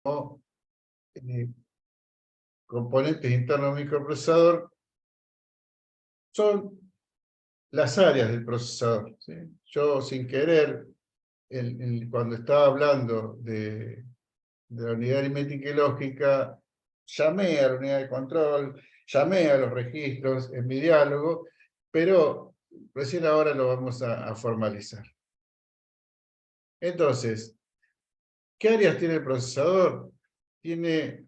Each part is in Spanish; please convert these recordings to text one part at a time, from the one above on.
eh, componentes internos del microprocesador son las áreas del procesador, ¿sí? Yo, sin querer, cuando estaba hablando de la unidad aritmética y lógica, llamé a la unidad de control, llamé a los registros en mi diálogo, pero recién ahora lo vamos a formalizar. Entonces, ¿qué áreas tiene el procesador? Tiene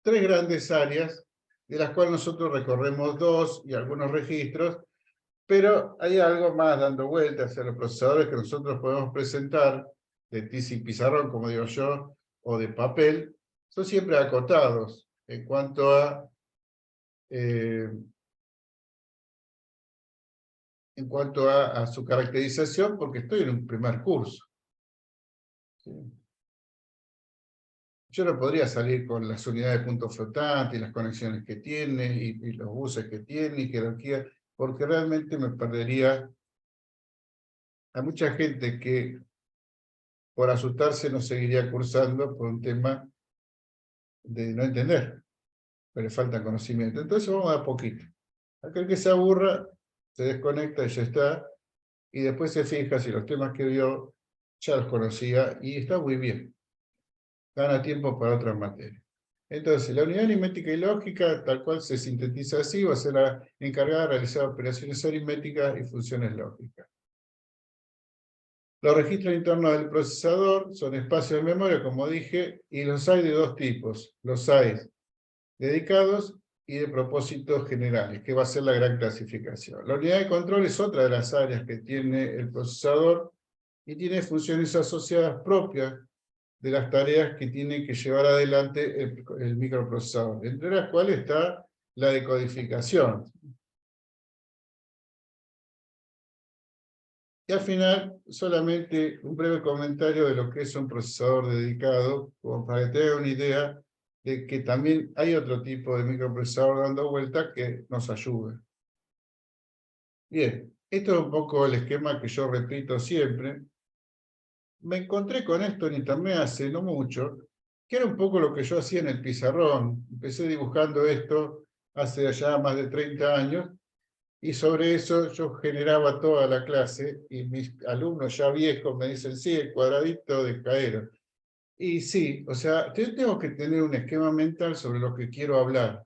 tres grandes áreas, de las cuales nosotros recorremos dos y algunos registros, pero hay algo más dando vueltas a los procesadores que nosotros podemos presentar, de tiza y pizarrón, como digo yo, o de papel, son siempre acotados en cuanto a su caracterización, porque estoy en un primer curso, ¿sí? Yo no podría salir con las unidades de punto flotante y las conexiones que tiene, y los buses que tiene, y jerarquía, porque realmente me perdería a mucha gente que por asustarse no seguiría cursando por un tema de no entender, pero le falta conocimiento. Entonces vamos a poquito. Aquel que se aburra, se desconecta y ya está, y después se fija si los temas que vio ya los conocía, y está muy bien. Gana tiempo para otras materias. Entonces, la unidad aritmética y lógica, tal cual se sintetiza así, va a ser la encargada de realizar operaciones aritméticas y funciones lógicas. Los registros internos del procesador son espacios de memoria, como dije, y los hay de dos tipos. Los hay dedicados y de propósitos generales, que va a ser la gran clasificación. La unidad de control es otra de las áreas que tiene el procesador y tiene funciones asociadas propias de las tareas que tiene que llevar adelante el microprocesador, entre las cuales está la decodificación. Y al final, solamente un breve comentario de lo que es un procesador dedicado, como para que tengan una idea de que también hay otro tipo de microprocesador dando vuelta que nos ayuda. Bien, esto es un poco el esquema que yo repito siempre. Me encontré con esto en internet hace no mucho, que era un poco lo que yo hacía en el pizarrón. Empecé dibujando esto hace ya más de 30 años, y sobre eso yo generaba toda la clase, y mis alumnos ya viejos me dicen, sí, el cuadradito de Caero. Y sí, o sea, yo tengo que tener un esquema mental sobre lo que quiero hablar,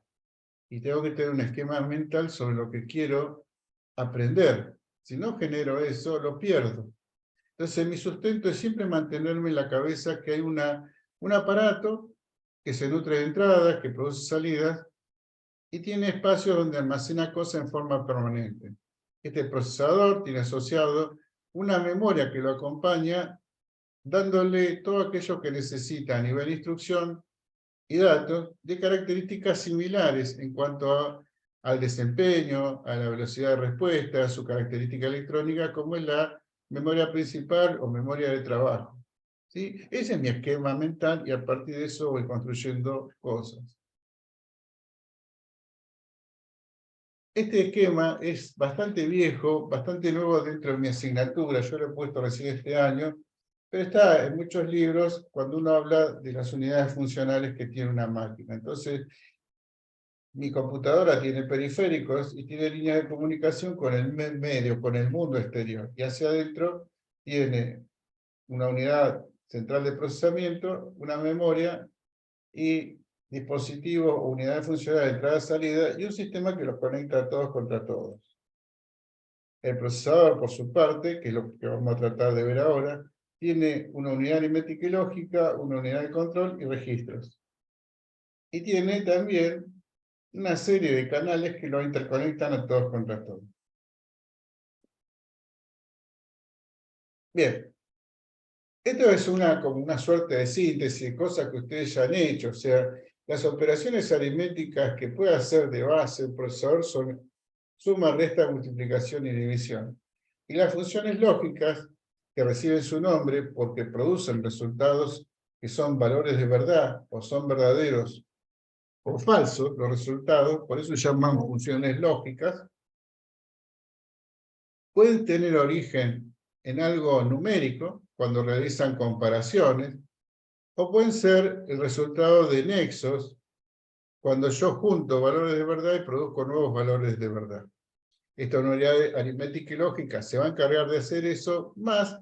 y tengo que tener un esquema mental sobre lo que quiero aprender. Si no genero eso, lo pierdo. Entonces, mi sustento es siempre mantenerme en la cabeza que hay un aparato que se nutre de entradas, que produce salidas, y tiene espacios donde almacena cosas en forma permanente. Este procesador tiene asociado una memoria que lo acompaña, dándole todo aquello que necesita a nivel de instrucción y datos de características similares en cuanto al desempeño, a la velocidad de respuesta, a su característica electrónica, como es la memoria principal o memoria de trabajo. ¿Sí? Ese es mi esquema mental, y a partir de eso voy construyendo cosas. Este esquema es bastante viejo, bastante nuevo dentro de mi asignatura. Yo lo he puesto recién este año, pero está en muchos libros cuando uno habla de las unidades funcionales que tiene una máquina. Entonces, mi computadora tiene periféricos y tiene líneas de comunicación con el medio, con el mundo exterior. Y hacia adentro tiene una unidad central de procesamiento, una memoria y dispositivos o unidades funcionales de entrada-salida, y un sistema que los conecta a todos contra todos. El procesador, por su parte, que es lo que vamos a tratar de ver ahora, tiene una unidad aritmética y lógica, una unidad de control y registros. Y tiene también una serie de canales que lo interconectan a todos contra todos. Bien, esto es como una suerte de síntesis, cosas que ustedes ya han hecho. O sea, las operaciones aritméticas que puede hacer de base un procesador son suma, resta, multiplicación y división. Y las funciones lógicas, que reciben su nombre porque producen resultados que son valores de verdad, o son verdaderos o falsos los resultados, por eso se llaman funciones lógicas, pueden tener origen en algo numérico, cuando realizan comparaciones, o pueden ser el resultado de nexos, cuando yo junto valores de verdad y produzco nuevos valores de verdad. Esta unidad aritmética y lógica se va a encargar de hacer eso, más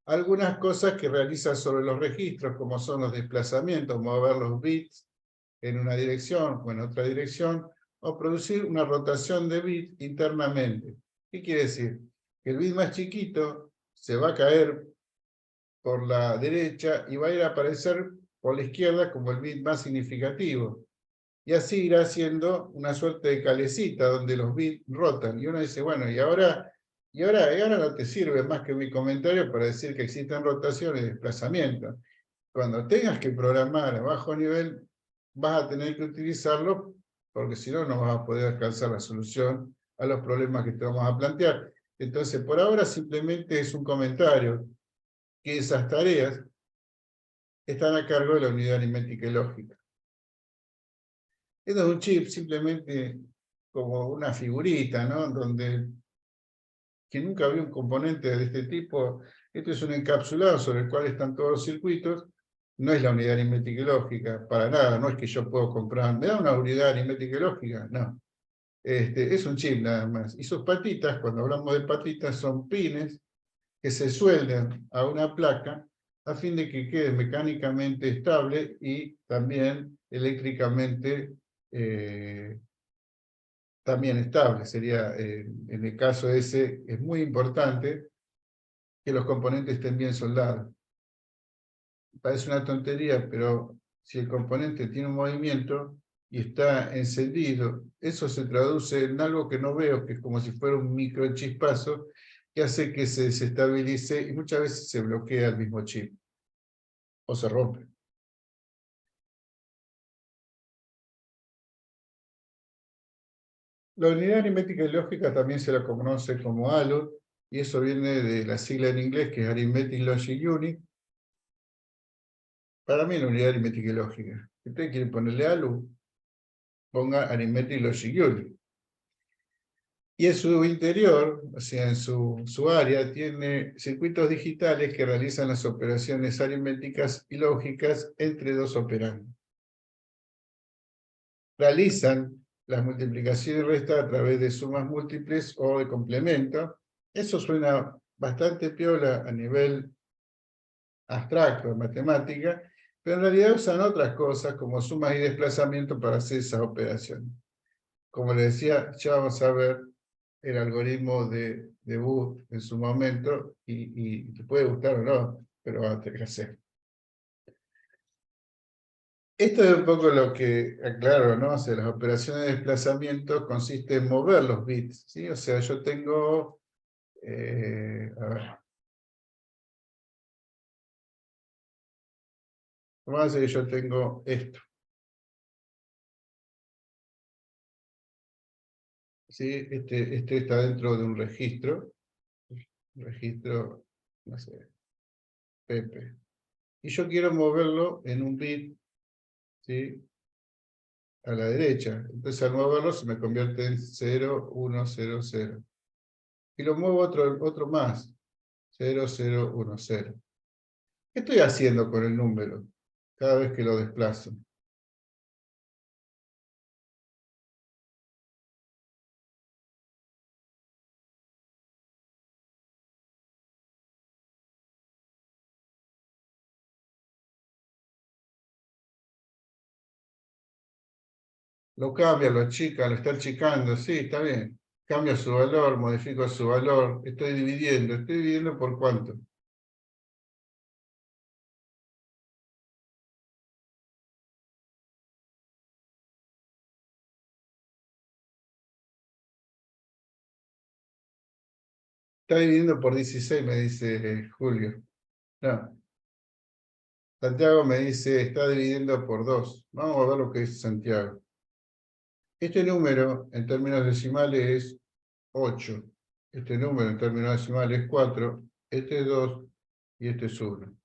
algunas cosas que realiza sobre los registros, como son los desplazamientos, mover los bits en una dirección o en otra dirección, o producir una rotación de bits internamente. ¿Qué quiere decir? Que el bit más chiquito se va a caer por la derecha y va a ir a aparecer por la izquierda como el bit más significativo. Y así irá haciendo una suerte de calecita donde los bits rotan. Y uno dice, bueno, y ahora no te sirve más que mi comentario para decir que existen rotaciones y desplazamientos. Cuando tengas que programar a bajo nivel, vas a tener que utilizarlo, porque si no, no vas a poder alcanzar la solución a los problemas que te vamos a plantear. Entonces, por ahora simplemente es un comentario, que esas tareas están a cargo de la unidad aritmética y lógica. Esto es un chip simplemente como una figurita, ¿no? Donde que nunca había un componente de este tipo. Esto es un encapsulado sobre el cual están todos los circuitos. No es la unidad aritmética y lógica, para nada. No es que yo puedo comprar, ¿me da una unidad aritmética y lógica? No. Es un chip nada más. Y sus patitas, cuando hablamos de patitas, son pines que se sueldan a una placa a fin de que quede mecánicamente estable y también eléctricamente también estable. Sería, en el caso ese, es muy importante que los componentes estén bien soldados. Parece una tontería, pero si el componente tiene un movimiento y está encendido, eso se traduce en algo que no veo, que es como si fuera un microchispazo, que hace que se desestabilice y muchas veces se bloquea el mismo chip, o se rompe. La unidad aritmética y lógica también se la conoce como ALU, y eso viene de la sigla en inglés, que es Arithmetic Logic Unit. Para mí la unidad aritmética y lógica. Si usted quiere ponerle ALU, ponga Arithmetic Logic Unit. Y en su interior, o sea, en su área, tiene circuitos digitales que realizan las operaciones aritméticas y lógicas entre dos operandos. Realizan las multiplicaciones y restas a través de sumas múltiples o de complemento. Eso suena bastante piola a nivel abstracto de matemática, pero en realidad usan otras cosas como sumas y desplazamiento para hacer esas operaciones. Como les decía, ya vamos a ver el algoritmo de Booth en su momento, y te puede gustar o no, pero va a tener que hacer. Esto es un poco lo que aclaro, ¿no? O sea, las operaciones de desplazamiento consisten en mover los bits, ¿sí? O sea, yo tengo, a ver, vamos a decir que yo tengo esto, ¿sí? Este está dentro de un registro, no sé, Pepe. Y yo quiero moverlo en un bit, ¿sí? A la derecha. Entonces al moverlo se me convierte en 0, 1, 0, 0. Y lo muevo otro más, 0, 0, 1, 0. ¿Qué estoy haciendo con el número cada vez que lo desplazo? Lo cambia, lo achica, lo está achicando, sí, está bien. Cambio su valor, modifico su valor, estoy dividiendo por cuánto. Está dividiendo por 16, me dice Julio. No, Santiago me dice, está dividiendo por 2. Vamos a ver lo que dice Santiago. Este número, en términos decimales, es 8. Este número, en términos decimales, es 4. Este es 2 y este es 1.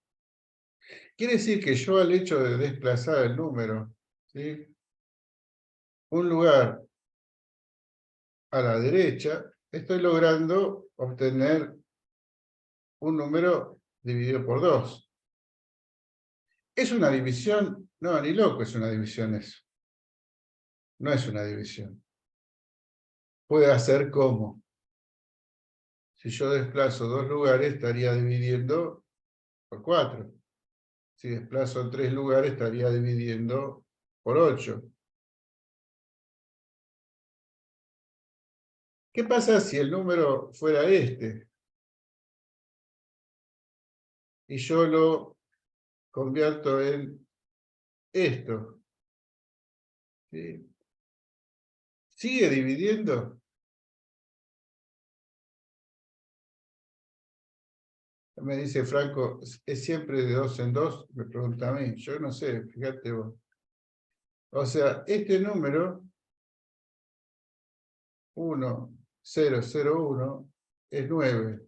Quiere decir que yo, al hecho de desplazar el número, ¿sí?, un lugar a la derecha, estoy logrando obtener un número dividido por 2. ¿Es una división? No, ni loco es una división eso. No es una división. Puede hacer como. Si yo desplazo 2 lugares, estaría dividiendo por 4. Si desplazo 3 lugares, estaría dividiendo por 8. ¿Qué pasa si el número fuera este? Y yo lo convierto en esto. ¿Sí? ¿Sigue dividiendo? Me dice Franco, ¿es siempre de 2 en 2? Me pregunta a mí. Yo no sé, fíjate vos. O sea, este número, 1001, es 9.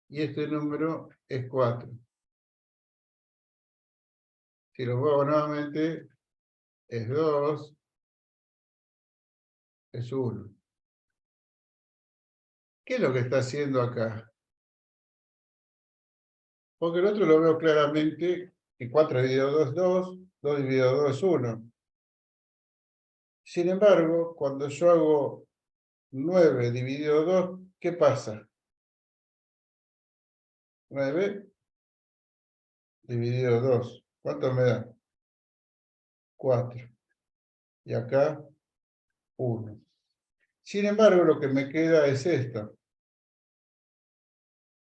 Y este número es 4. Si lo muevo nuevamente, es 2, es 1. ¿Qué es lo que está haciendo acá? Porque el otro lo veo claramente que 4 dividido 2 es 2, 2 dividido 2 es 1. Sin embargo, cuando yo hago 9 dividido 2, ¿qué pasa? 9 dividido 2. ¿Cuánto me da? 4. Y acá, 1. Sin embargo, lo que me queda es esto.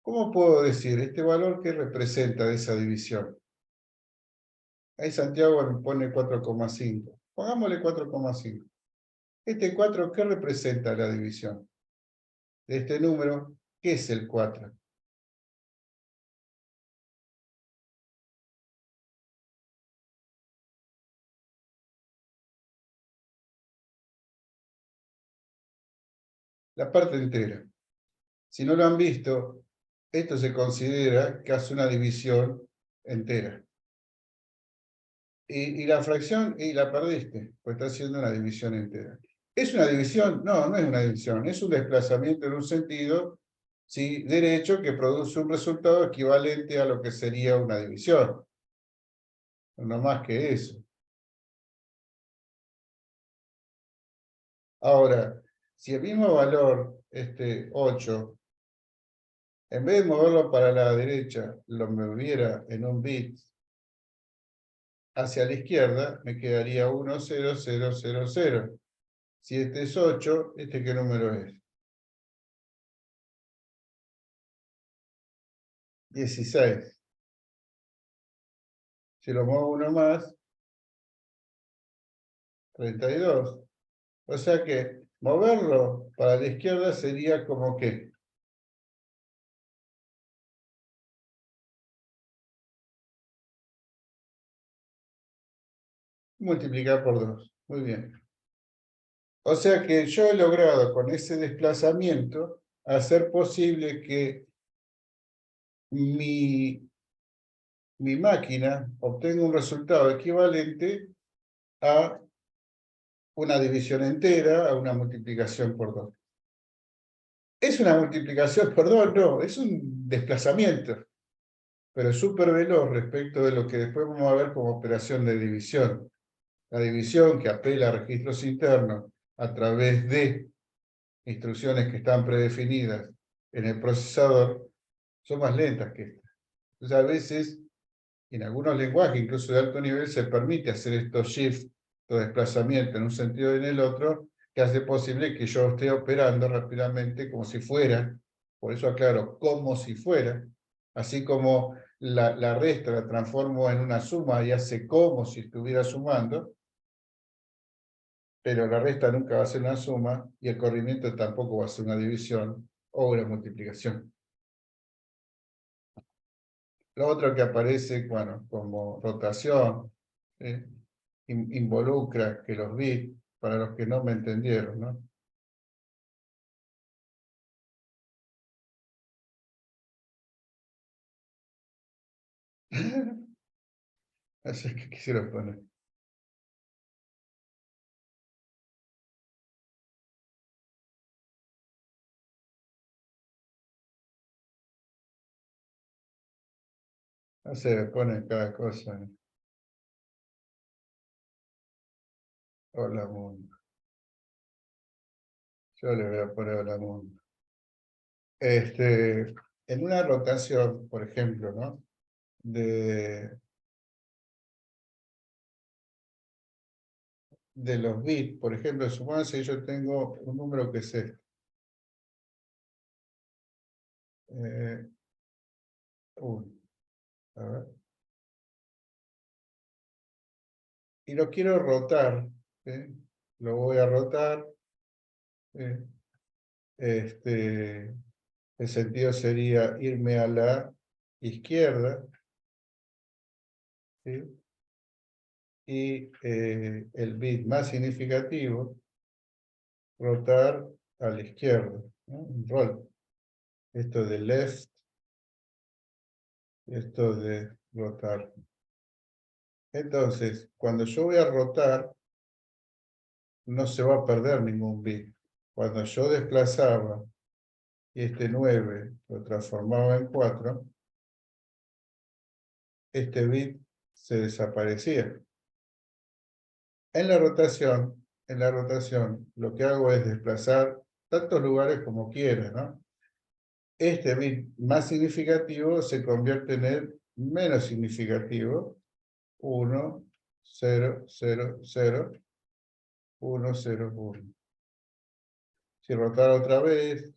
¿Cómo puedo decir este valor que representa de esa división? Ahí Santiago me pone 4,5. Pongámosle 4,5. Este 4, ¿qué representa la división? De este número, ¿qué es el 4? La parte entera. Si no lo han visto, esto se considera que hace una división entera. Y la fracción, y la perdiste, pues está haciendo una división entera. ¿Es una división? No, no es una división, es un desplazamiento en un sentido, ¿sí?, derecho que produce un resultado equivalente a lo que sería una división. No más que eso. Ahora, si el mismo valor, 8, en vez de moverlo para la derecha, lo moviera en un bit hacia la izquierda, me quedaría 1, 0, 0, 0, 0. Si este es 8, ¿este qué número es? 16. Si lo muevo uno más, 32. O sea que moverlo para la izquierda sería como que multiplicar por 2. Muy bien. O sea que yo he logrado con ese desplazamiento hacer posible que mi máquina obtenga un resultado equivalente a una división entera, a una multiplicación por 2. ¿Es una multiplicación por 2? No, es un desplazamiento, pero súper veloz respecto de lo que después vamos a ver como operación de división. La división que apela a registros internos a través de instrucciones que están predefinidas en el procesador son más lentas que estas. Entonces, a veces, en algunos lenguajes, incluso de alto nivel, se permite hacer estos shifts, estos desplazamientos en un sentido y en el otro, que hace posible que yo esté operando rápidamente como si fuera, por eso aclaro, como si fuera, así como la resta la transformo en una suma y hace como si estuviera sumando, pero la resta nunca va a ser una suma y el corrimiento tampoco va a ser una división o una multiplicación. Lo otro que aparece, bueno, como rotación, involucra que los bits, para los que no me entendieron, ¿no? Así que quisiera poner. No sé, ponen cada cosa. Hola mundo. Yo le voy a poner hola mundo. En una rotación, por ejemplo, ¿no? De los bits, por ejemplo, supónganse que yo tengo un número que es este. 1. A ver. Y lo quiero rotar. ¿Sí? Lo voy a rotar. ¿Sí? El sentido sería irme a la izquierda. ¿Sí? Y el bit más significativo, rotar a la izquierda. ¿No? Un roll. Esto de left, esto de rotar. Entonces, cuando yo voy a rotar, no se va a perder ningún bit. Cuando yo desplazaba y este 9 lo transformaba en 4, este bit se desaparecía. En la rotación, lo que hago es desplazar tantos lugares como quiera, ¿no? Este bit más significativo se convierte en el menos significativo. 1, 0, 0, 0, 1, 0, 1. Si rotara otra vez,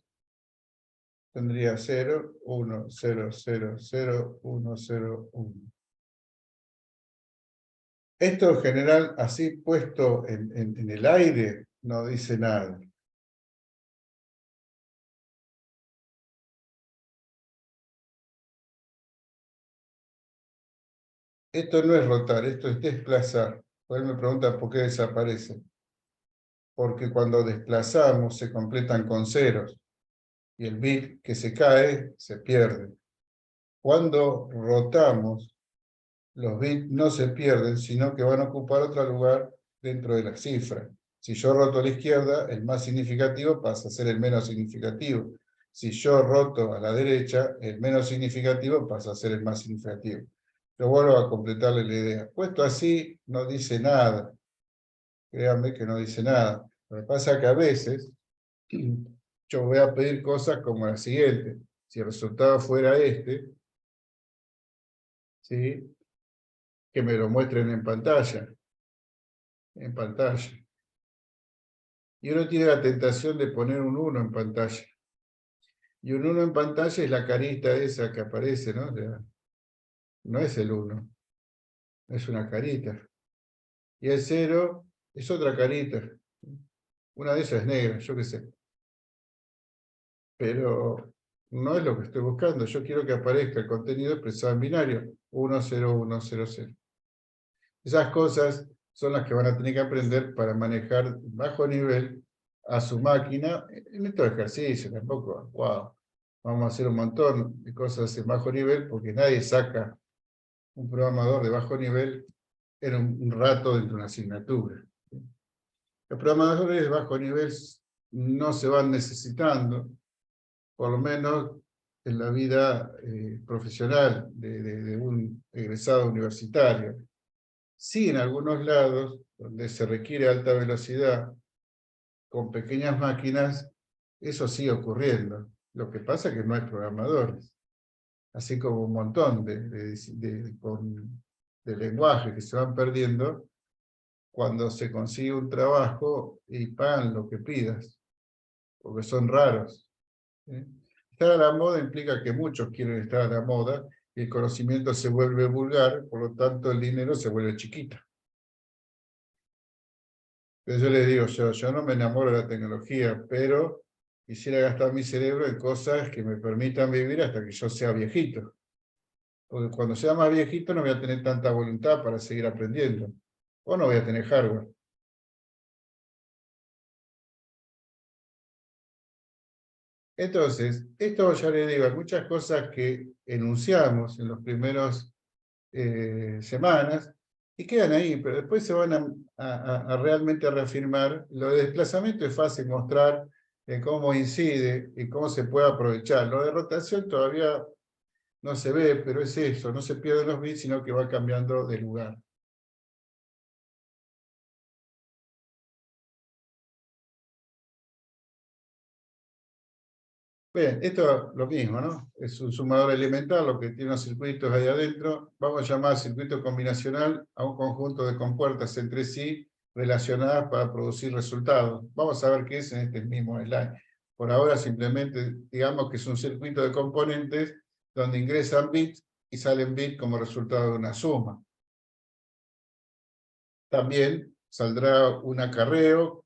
tendría 0, 1, 0, 0, 0, 1, 0, 1. Esto en general, así puesto en el aire, no dice nada. Esto no es rotar, esto es desplazar. Él me pregunta por qué desaparece. Porque cuando desplazamos se completan con ceros y el bit que se cae se pierde. Cuando rotamos, los bits no se pierden, sino que van a ocupar otro lugar dentro de la cifra. Si yo roto a la izquierda, el más significativo pasa a ser el menos significativo. Si yo roto a la derecha, el menos significativo pasa a ser el más significativo. Yo vuelvo a completarle la idea. Puesto así, no dice nada. Créanme que no dice nada. Lo que pasa es que a veces yo voy a pedir cosas como la siguiente. Si el resultado fuera este, ¿sí? Que me lo muestren en pantalla. En pantalla. Y uno tiene la tentación de poner un 1 en pantalla. Y un 1 en pantalla es la carita esa que aparece, ¿no? O sea, no es el 1, es una carita. Y el 0 es otra carita. Una de esas es negra, yo qué sé. Pero no es lo que estoy buscando. Yo quiero que aparezca el contenido expresado en binario. 1, 0, 1, 0, 0. Esas cosas son las que van a tener que aprender para manejar bajo nivel a su máquina en estos ejercicios. Tampoco, wow, vamos a hacer un montón de cosas en bajo nivel porque nadie saca un programador de bajo nivel en un rato dentro de una asignatura. Los programadores de bajo nivel no se van necesitando, por lo menos en la vida profesional de un egresado universitario. Sí, en algunos lados, donde se requiere alta velocidad, con pequeñas máquinas, eso sigue ocurriendo. Lo que pasa es que no hay programadores. Así como un montón de lenguajes que se van perdiendo cuando se consigue un trabajo y pagan lo que pidas, porque son raros. ¿Sí? Estar a la moda implica que muchos quieren estar a la moda y el conocimiento se vuelve vulgar, por lo tanto el dinero se vuelve chiquito. Pero yo les digo, yo no me enamoro de la tecnología, pero quisiera gastar mi cerebro en cosas que me permitan vivir hasta que yo sea viejito. Porque cuando sea más viejito no voy a tener tanta voluntad para seguir aprendiendo. O no voy a tener hardware. Entonces, esto ya les digo, hay muchas cosas que enunciamos en los primeros semanas y quedan ahí, pero después se van a realmente reafirmar. Lo de desplazamiento es fácil mostrar cómo incide y cómo se puede aprovechar. Lo de rotación todavía no se ve, pero es eso, no se pierden los bits, sino que va cambiando de lugar. Bien, esto es lo mismo, ¿no? Es un sumador elemental, lo que tiene unos circuitos ahí adentro. Vamos a llamar circuito combinacional a un conjunto de compuertas entre sí relacionadas para producir resultados. Vamos a ver qué es en este mismo slide. Por ahora simplemente digamos que es un circuito de componentes donde ingresan bits y salen bits como resultado de una suma. También saldrá un acarreo,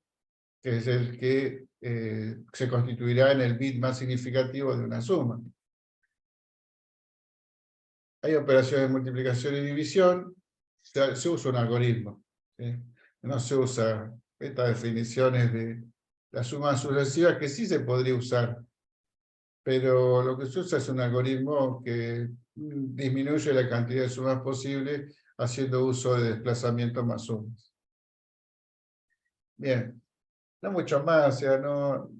que es el que se constituirá en el bit más significativo de una suma. Hay operaciones de multiplicación y división, se usa un algoritmo, ¿sí? No se usa estas definiciones de las sumas sucesivas, que sí se podría usar, pero lo que se usa es un algoritmo que disminuye la cantidad de sumas posible haciendo uso de desplazamiento más sumas. Bien, no mucho más, o sea, no...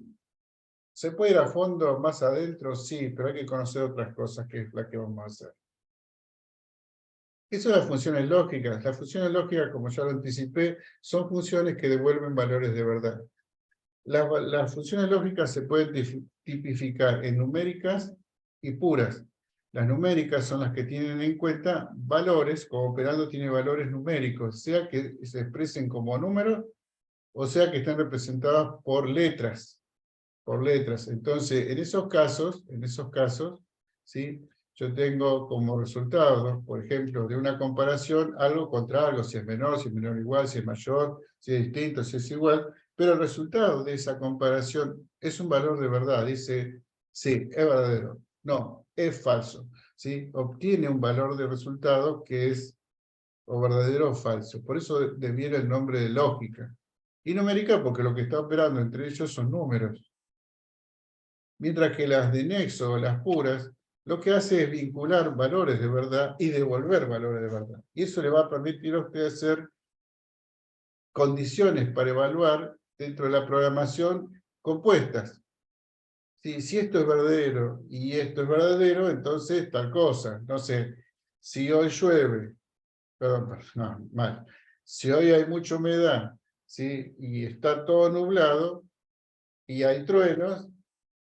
¿Se puede ir a fondo más adentro? Sí, pero hay que conocer otras cosas que es la que vamos a hacer. ¿Qué son las funciones lógicas? Las funciones lógicas, como ya lo anticipé, son funciones que devuelven valores de verdad. Las funciones lógicas se pueden tipificar en numéricas y puras. Las numéricas son las que tienen en cuenta valores, como operando tiene valores numéricos, sea que se expresen como números, o sea que estén representadas por letras. Entonces, en esos casos, ¿sí? Yo tengo como resultado, por ejemplo, de una comparación, algo contra algo, si es menor igual, si es mayor, si es distinto, si es igual, pero el resultado de esa comparación es un valor de verdad, dice, sí, es verdadero, no, es falso, ¿sí? Obtiene un valor de resultado que es o verdadero o falso, por eso deviene el nombre de lógica. Y numérica porque lo que está operando entre ellos son números. Mientras que las de nexo o las puras, lo que hace es vincular valores de verdad y devolver valores de verdad. Y eso le va a permitir a usted hacer condiciones para evaluar dentro de la programación compuestas. Si esto es verdadero y esto es verdadero, entonces tal cosa. No sé, si hoy llueve, perdón, no, mal. Si hoy hay mucha humedad, ¿sí? Y está todo nublado y hay truenos,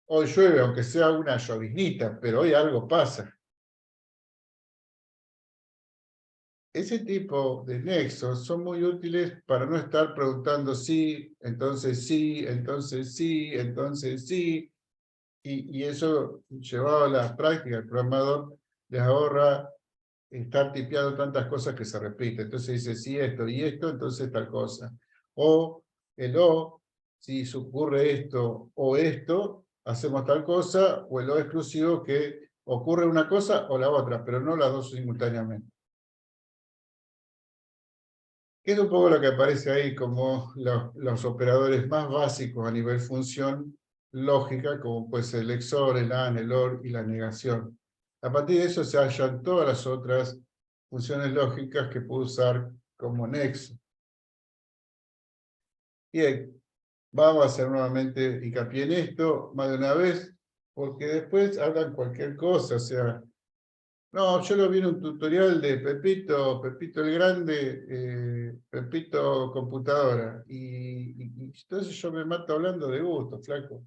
hoy llueve, aunque sea una lloviznita, pero hoy algo pasa. Ese tipo de nexos son muy útiles para no estar preguntando sí, entonces sí, entonces sí, entonces sí, y eso, llevado a la práctica, el programador les ahorra estar tipeando tantas cosas que se repiten. Entonces dice sí, esto y esto, entonces tal cosa. O el o, si ocurre esto o esto, hacemos tal cosa, o el o exclusivo que ocurre una cosa o la otra, pero no las dos simultáneamente. Es un poco lo que aparece ahí como los operadores más básicos a nivel función lógica, como puede ser el XOR, el AND, el OR y la negación. A partir de eso se hallan todas las otras funciones lógicas que puedo usar como nexo. Bien, vamos a hacer nuevamente hincapié en esto más de una vez, porque después hablan cualquier cosa, o sea, no, yo lo vi en un tutorial de Pepito, Pepito el Grande, Pepito Computadora, y entonces yo me mato hablando de gusto, flaco.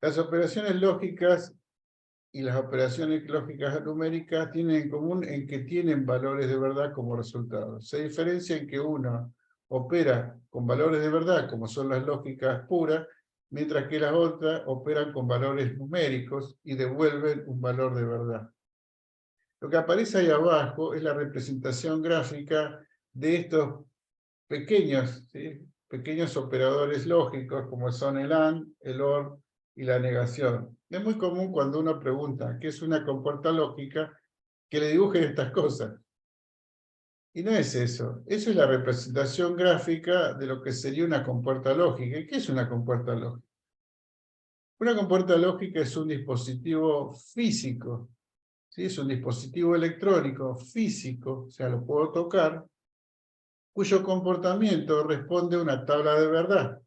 Las operaciones lógicas y las operaciones lógicas numéricas tienen en común en que tienen valores de verdad como resultado. Se diferencia en que uno opera con valores de verdad, como son las lógicas puras, mientras que las otras operan con valores numéricos y devuelven un valor de verdad. Lo que aparece ahí abajo es la representación gráfica de estos pequeños, ¿sí? Pequeños operadores lógicos como son el AND, el OR y la negación. Es muy común cuando uno pregunta qué es una compuerta lógica que le dibujen estas cosas. Y no es eso. Eso es la representación gráfica de lo que sería una compuerta lógica. ¿Y qué es una compuerta lógica? Una compuerta lógica es un dispositivo físico, ¿sí? Es un dispositivo electrónico físico, o sea, lo puedo tocar, cuyo comportamiento responde a una tabla de verdad.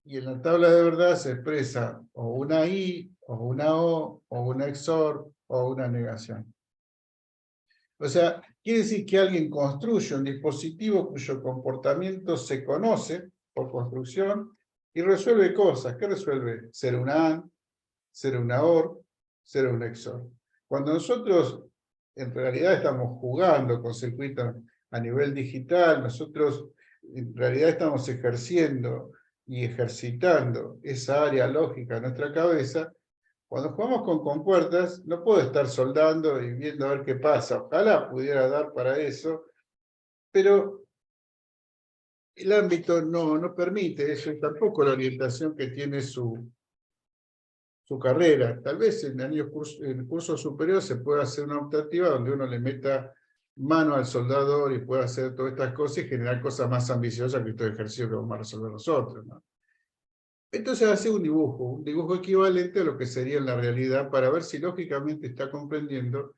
Y en la tabla de verdad se expresa o una I, o una O, o una XOR, o una negación. O sea, quiere decir que alguien construye un dispositivo cuyo comportamiento se conoce por construcción y resuelve cosas. ¿Qué resuelve? Ser una AND, ser una OR, ser una XOR. Cuando nosotros en realidad estamos jugando con circuitos a nivel digital, nosotros en realidad estamos ejerciendo y ejercitando esa área lógica en nuestra cabeza. Cuando jugamos con compuertas, no puedo estar soldando y viendo a ver qué pasa. Ojalá pudiera dar para eso, pero el ámbito no permite eso, y tampoco la orientación que tiene su carrera. Tal vez en curso superior se pueda hacer una optativa donde uno le meta mano al soldador y pueda hacer todas estas cosas y generar cosas más ambiciosas que estos ejercicios que vamos a resolver nosotros, ¿no? Entonces hace un dibujo equivalente a lo que sería en la realidad para ver si lógicamente está comprendiendo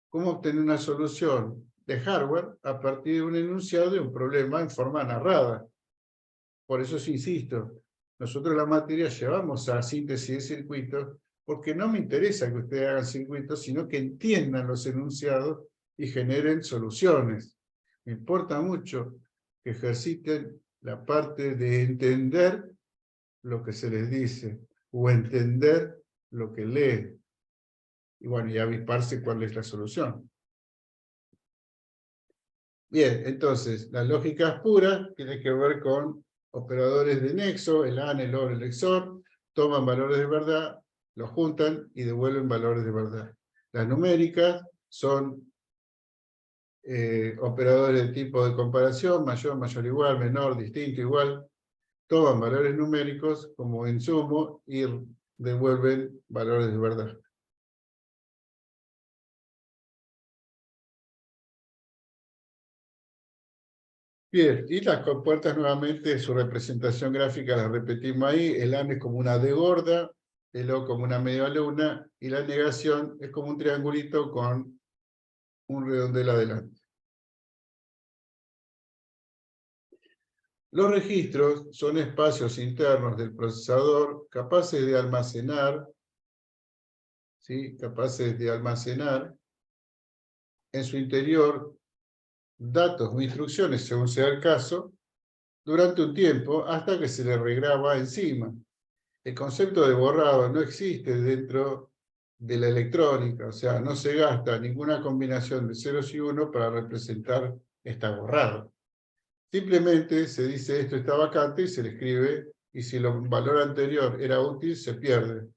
cómo obtener una solución de hardware a partir de un enunciado de un problema en forma narrada. Por eso sí insisto, nosotros la materia llevamos a síntesis de circuitos porque no me interesa que ustedes hagan circuitos, sino que entiendan los enunciados y generen soluciones. Me importa mucho que ejerciten la parte de entender lo que se les dice o entender lo que leen. Y bueno, y avisparse cuál es la solución. Bien, entonces, las lógicas puras tienen que ver con operadores de nexo, el AND, el OR, el XOR, toman valores de verdad, los juntan y devuelven valores de verdad. Las numéricas son operadores de tipo de comparación, mayor, mayor igual, menor, distinto, igual, toman valores numéricos como insumo y devuelven valores de verdad. Bien, y las compuertas nuevamente, su representación gráfica la repetimos ahí, el AN es como una D gorda, el O como una media luna, y la negación es como un triangulito con un redondel adelante. Los registros son espacios internos del procesador capaces de almacenar, ¿sí? Capaces de almacenar en su interior datos o instrucciones, según sea el caso, durante un tiempo hasta que se le regraba encima. El concepto de borrado no existe dentro de la electrónica, o sea, no se gasta ninguna combinación de ceros y uno para representar está borrado. Simplemente se dice esto está vacante y se le escribe, y si el valor anterior era útil, se pierde.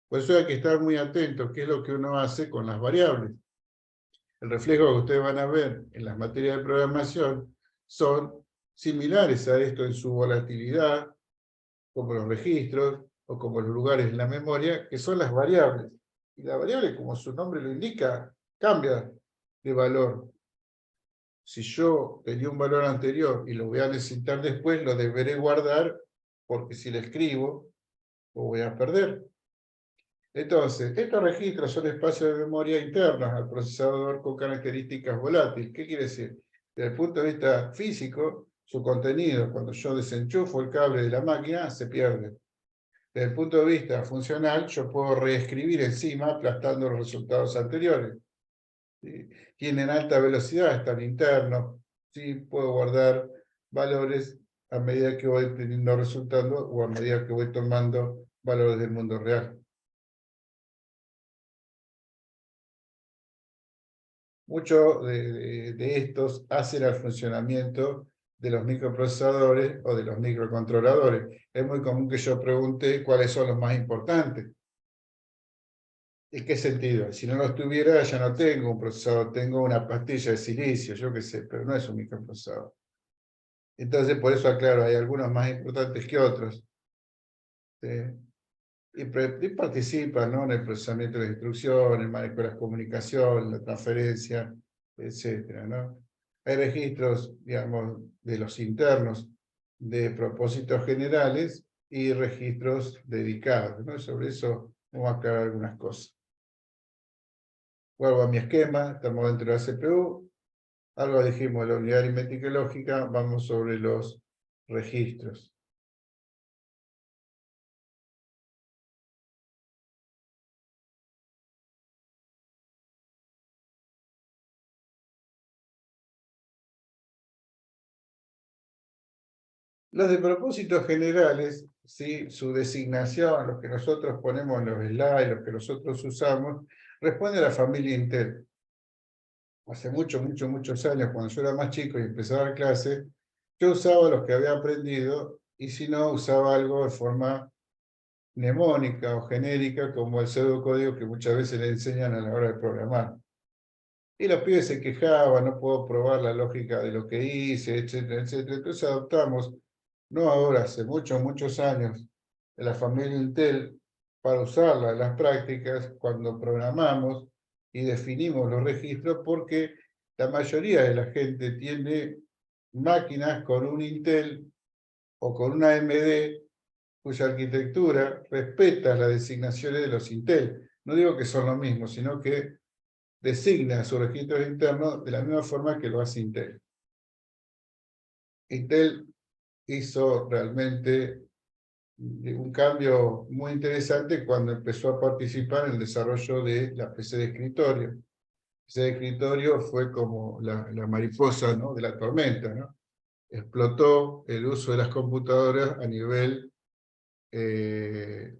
Por eso hay que estar muy atento qué es lo que uno hace con las variables. El reflejo que ustedes van a ver en las materias de programación son similares a esto en su volatilidad, como los registros o como los lugares en la memoria, que son las variables. Y la variable, como su nombre lo indica, cambia de valor. Si yo tenía un valor anterior y lo voy a necesitar después, lo deberé guardar, porque si lo escribo, lo voy a perder. Entonces, estos registros son espacios de memoria internos al procesador con características volátiles. ¿Qué quiere decir? Desde el punto de vista físico, su contenido, cuando yo desenchufo el cable de la máquina, se pierde. Desde el punto de vista funcional, yo puedo reescribir encima aplastando los resultados anteriores. ¿Sí? Tienen alta velocidad, están internos. ¿Sí? Puedo guardar valores a medida que voy teniendo resultados o a medida que voy tomando valores del mundo real. Muchos de estos hacen el funcionamiento de los microprocesadores o de los microcontroladores. Es muy común que yo pregunte cuáles son los más importantes. ¿En qué sentido? Si no los tuviera, ya no tengo un procesador, tengo una pastilla de silicio, yo qué sé, pero no es un microprocesador. Entonces, por eso aclaro, hay algunos más importantes que otros. ¿Sí? Y participan, ¿no?, en el procesamiento de las instrucciones, el manejo de las comunicaciones, la transferencia, etcétera, ¿no? Hay registros, digamos, de los internos de propósitos generales y registros dedicados, ¿no? Sobre eso vamos a aclarar algunas cosas. Vuelvo a mi esquema, estamos dentro de la CPU, algo dijimos de la unidad aritmética y lógica, vamos sobre los registros. Los de propósitos generales, ¿sí? Su designación, los que nosotros ponemos en los slides, los que nosotros usamos, responde a la familia Intel. Hace muchos años, cuando yo era más chico y empezaba a dar clases, yo usaba los que había aprendido, y si no, usaba algo de forma mnemónica o genérica, como el pseudocódigo que muchas veces le enseñan a la hora de programar. Y los pibes se quejaban, no puedo probar la lógica de lo que hice, etcétera, etcétera. Entonces adoptamos, no ahora, hace muchos años, de la familia Intel, para usarla en las prácticas cuando programamos y definimos los registros, porque la mayoría de la gente tiene máquinas con un Intel o con una AMD cuya arquitectura respeta las designaciones de los Intel. No digo que son lo mismo, sino que designa sus registros internos de la misma forma que lo hace Intel. Intel hizo realmente un cambio muy interesante cuando empezó a participar en el desarrollo de la PC de escritorio. La PC de escritorio fue como la mariposa, ¿no?, de la tormenta, ¿no? Explotó el uso de las computadoras a nivel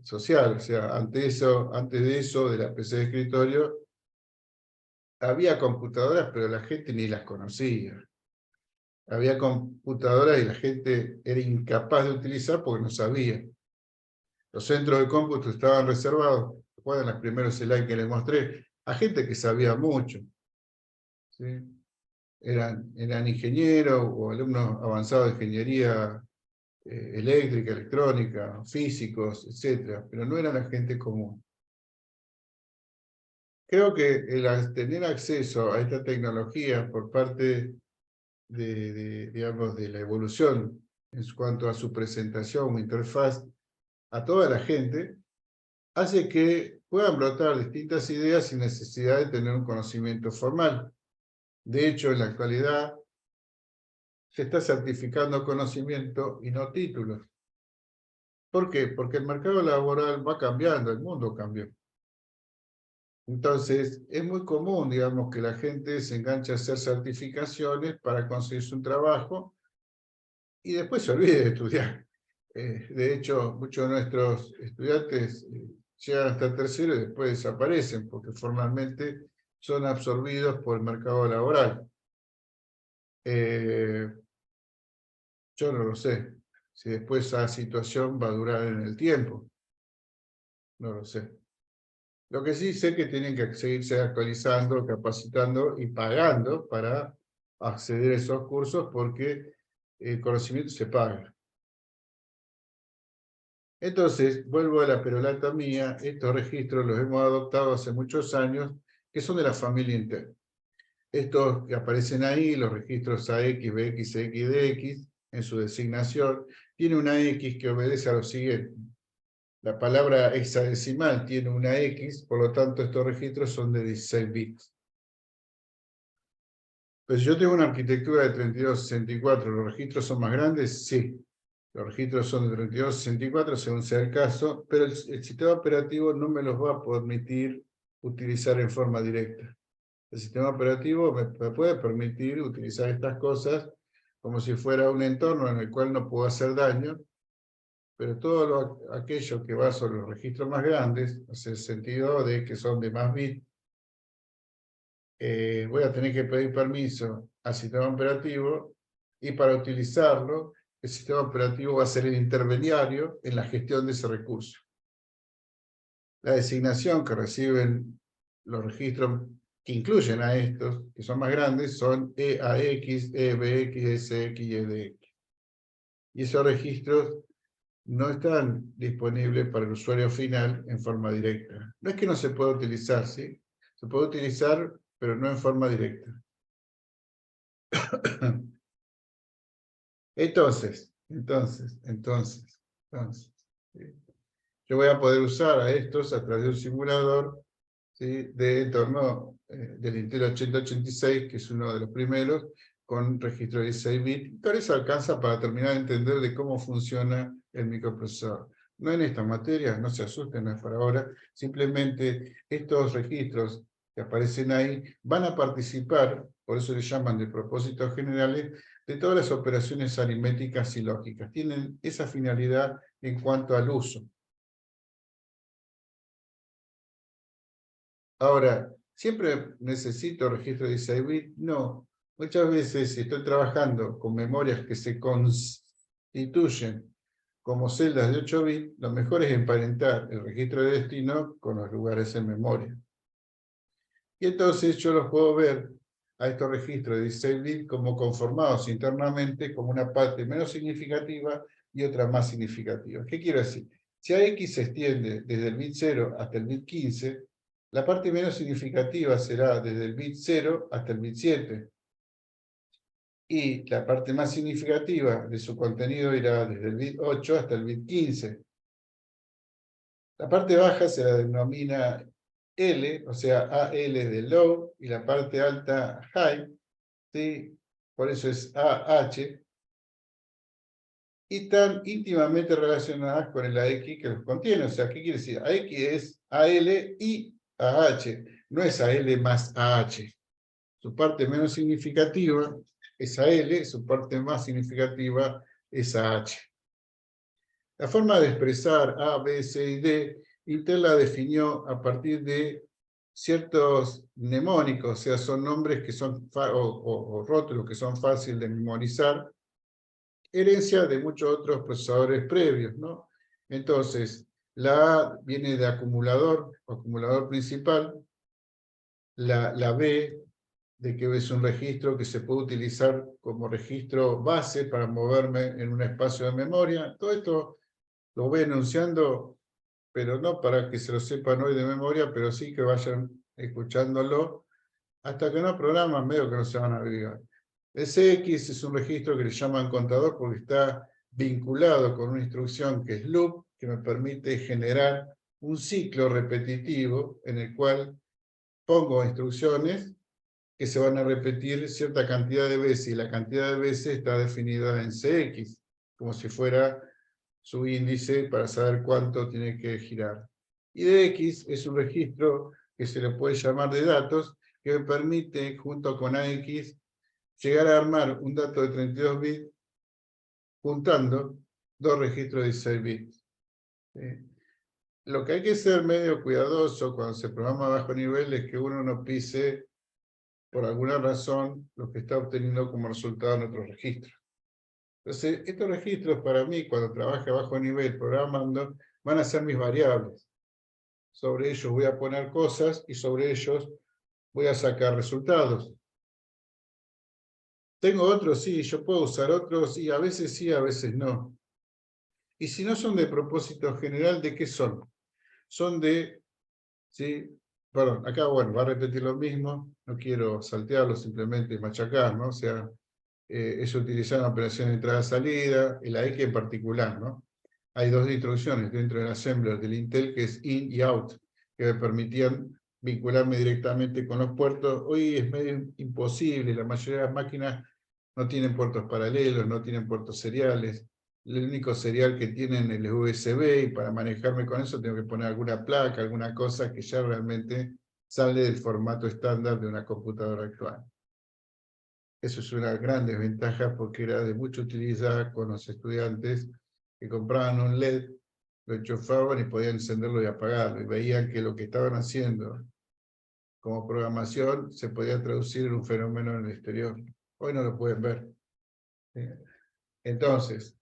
social. O sea, antes de eso, de la PC de escritorio, había computadoras, pero la gente ni las conocía. Había computadoras y la gente era incapaz de utilizar porque no sabía. Los centros de cómputo estaban reservados, recuerdan los primeros slides que les mostré, a gente que sabía mucho, ¿sí? Eran ingenieros o alumnos avanzados de ingeniería eléctrica, electrónica, físicos, etc. Pero no era la gente común. Creo que el tener acceso a esta tecnología por parte digamos, de la evolución en cuanto a su presentación o interfaz a toda la gente, hace que puedan brotar distintas ideas sin necesidad de tener un conocimiento formal. De hecho, en la actualidad se está certificando conocimiento y no títulos. ¿Por qué? Porque el mercado laboral va cambiando, el mundo cambió. Entonces, es muy común, digamos, que la gente se enganche a hacer certificaciones para conseguirse un trabajo y después se olvide de estudiar. De hecho, muchos de nuestros estudiantes llegan hasta el tercero y después desaparecen porque formalmente son absorbidos por el mercado laboral. Yo no lo sé si después esa situación va a durar en el tiempo. No lo sé. Lo que sí sé que tienen que seguirse actualizando, capacitando y pagando para acceder a esos cursos, porque el conocimiento se paga. Entonces, vuelvo a la perolata mía, estos registros los hemos adoptado hace muchos años, que son de la familia Intel. Estos que aparecen ahí, los registros AX, BX, XDX, en su designación, tiene una X que obedece a lo siguiente. La palabra hexadecimal tiene una X, por lo tanto estos registros son de 16 bits. Pero si yo tengo una arquitectura de 3264, ¿los registros son más grandes? Sí. Los registros son de 3264 según sea el caso, pero el sistema operativo no me los va a permitir utilizar en forma directa. El sistema operativo me puede permitir utilizar estas cosas como si fuera un entorno en el cual no puedo hacer daño, pero todo aquello que va sobre los registros más grandes, en el sentido de que son de más bits, voy a tener que pedir permiso al sistema operativo, y para utilizarlo, el sistema operativo va a ser el intermediario en la gestión de ese recurso. La designación que reciben los registros que incluyen a estos, que son más grandes, son EAX, EBX, SX y EDX. Y esos registros no están disponibles para el usuario final en forma directa. No es que no se pueda utilizar, ¿sí? Se puede utilizar, pero no en forma directa. Entonces, ¿sí? Yo voy a poder usar a estos a través de un simulador, ¿sí?, de entorno del Intel 8086, que es uno de los primeros, con registro de 16 bits. Pero eso alcanza para terminar de entender de cómo funciona el microprocesador. No en esta materia, no se asusten, no es para ahora. Simplemente estos registros que aparecen ahí van a participar, por eso les llaman de propósitos generales, de todas las operaciones aritméticas y lógicas. Tienen esa finalidad en cuanto al uso. Ahora, ¿siempre necesito registro de 16 bits? No. Muchas veces, si estoy trabajando con memorias que se constituyen como celdas de 8 bits, lo mejor es emparentar el registro de destino con los lugares en memoria. Y entonces yo los puedo ver a estos registros de 16 bits como conformados internamente como una parte menos significativa y otra más significativa. ¿Qué quiero decir? Si AX se extiende desde el bit 0 hasta el bit 15, la parte menos significativa será desde el bit 0 hasta el bit 7. Y la parte más significativa de su contenido irá desde el bit 8 hasta el bit 15. La parte baja se la denomina L, o sea, AL de low, y la parte alta high, ¿sí? Por eso es AH, y están íntimamente relacionadas con el AX que los contiene. O sea, ¿qué quiere decir? AX es AL y AH, no es AL más AH. Su parte menos significativa es AL, su parte más significativa es AH. La forma de expresar A, B, C y D, Intel la definió a partir de ciertos mnemónicos, o sea, son nombres que son, o rótulos que son fáciles de memorizar, herencia de muchos otros procesadores previos, ¿no? Entonces, la A viene de acumulador, acumulador principal, la B, de que es un registro que se puede utilizar como registro base para moverme en un espacio de memoria. Todo esto lo voy enunciando, pero no para que se lo sepan hoy de memoria, pero sí que vayan escuchándolo, hasta que no programan, medio que no se van a averiguar. El CX es un registro que le llaman contador porque está vinculado con una instrucción que es loop, que me permite generar un ciclo repetitivo en el cual pongo instrucciones que se van a repetir cierta cantidad de veces, y la cantidad de veces está definida en CX, como si fuera su índice para saber cuánto tiene que girar. Y DX es un registro que se le puede llamar de datos, que me permite, junto con AX, llegar a armar un dato de 32 bits juntando dos registros de 16 bits. Lo que hay que ser medio cuidadoso cuando se programa a bajo nivel es que uno no pise, por alguna razón, lo que está obteniendo como resultado en otros registros. Entonces, estos registros para mí, cuando trabaje a bajo nivel programando, van a ser mis variables. Sobre ellos voy a poner cosas y sobre ellos voy a sacar resultados. ¿Tengo otros? Sí, yo puedo usar otros y a veces sí, a veces no. Y si no son de propósito general, ¿de qué son? Son de, ¿sí? Perdón, acá, bueno, va a repetir lo mismo, no quiero saltearlo, simplemente machacar, ¿no? O sea, es utilizar una operación de entrada-salida, el AEC en particular, ¿no? Hay dos instrucciones dentro del assembler del Intel, que es in y out, que me permitían vincularme directamente con los puertos. Hoy es medio imposible, la mayoría de las máquinas no tienen puertos paralelos, no tienen puertos seriales. El único serial que tienen es el USB, y para manejarme con eso tengo que poner alguna placa, alguna cosa que ya realmente sale del formato estándar de una computadora actual. Eso es una gran desventaja porque era de mucha utilidad con los estudiantes que compraban un LED, lo enchufaban y podían encenderlo y apagarlo, y veían que lo que estaban haciendo como programación se podía traducir en un fenómeno en el exterior. Hoy no lo pueden ver. Entonces,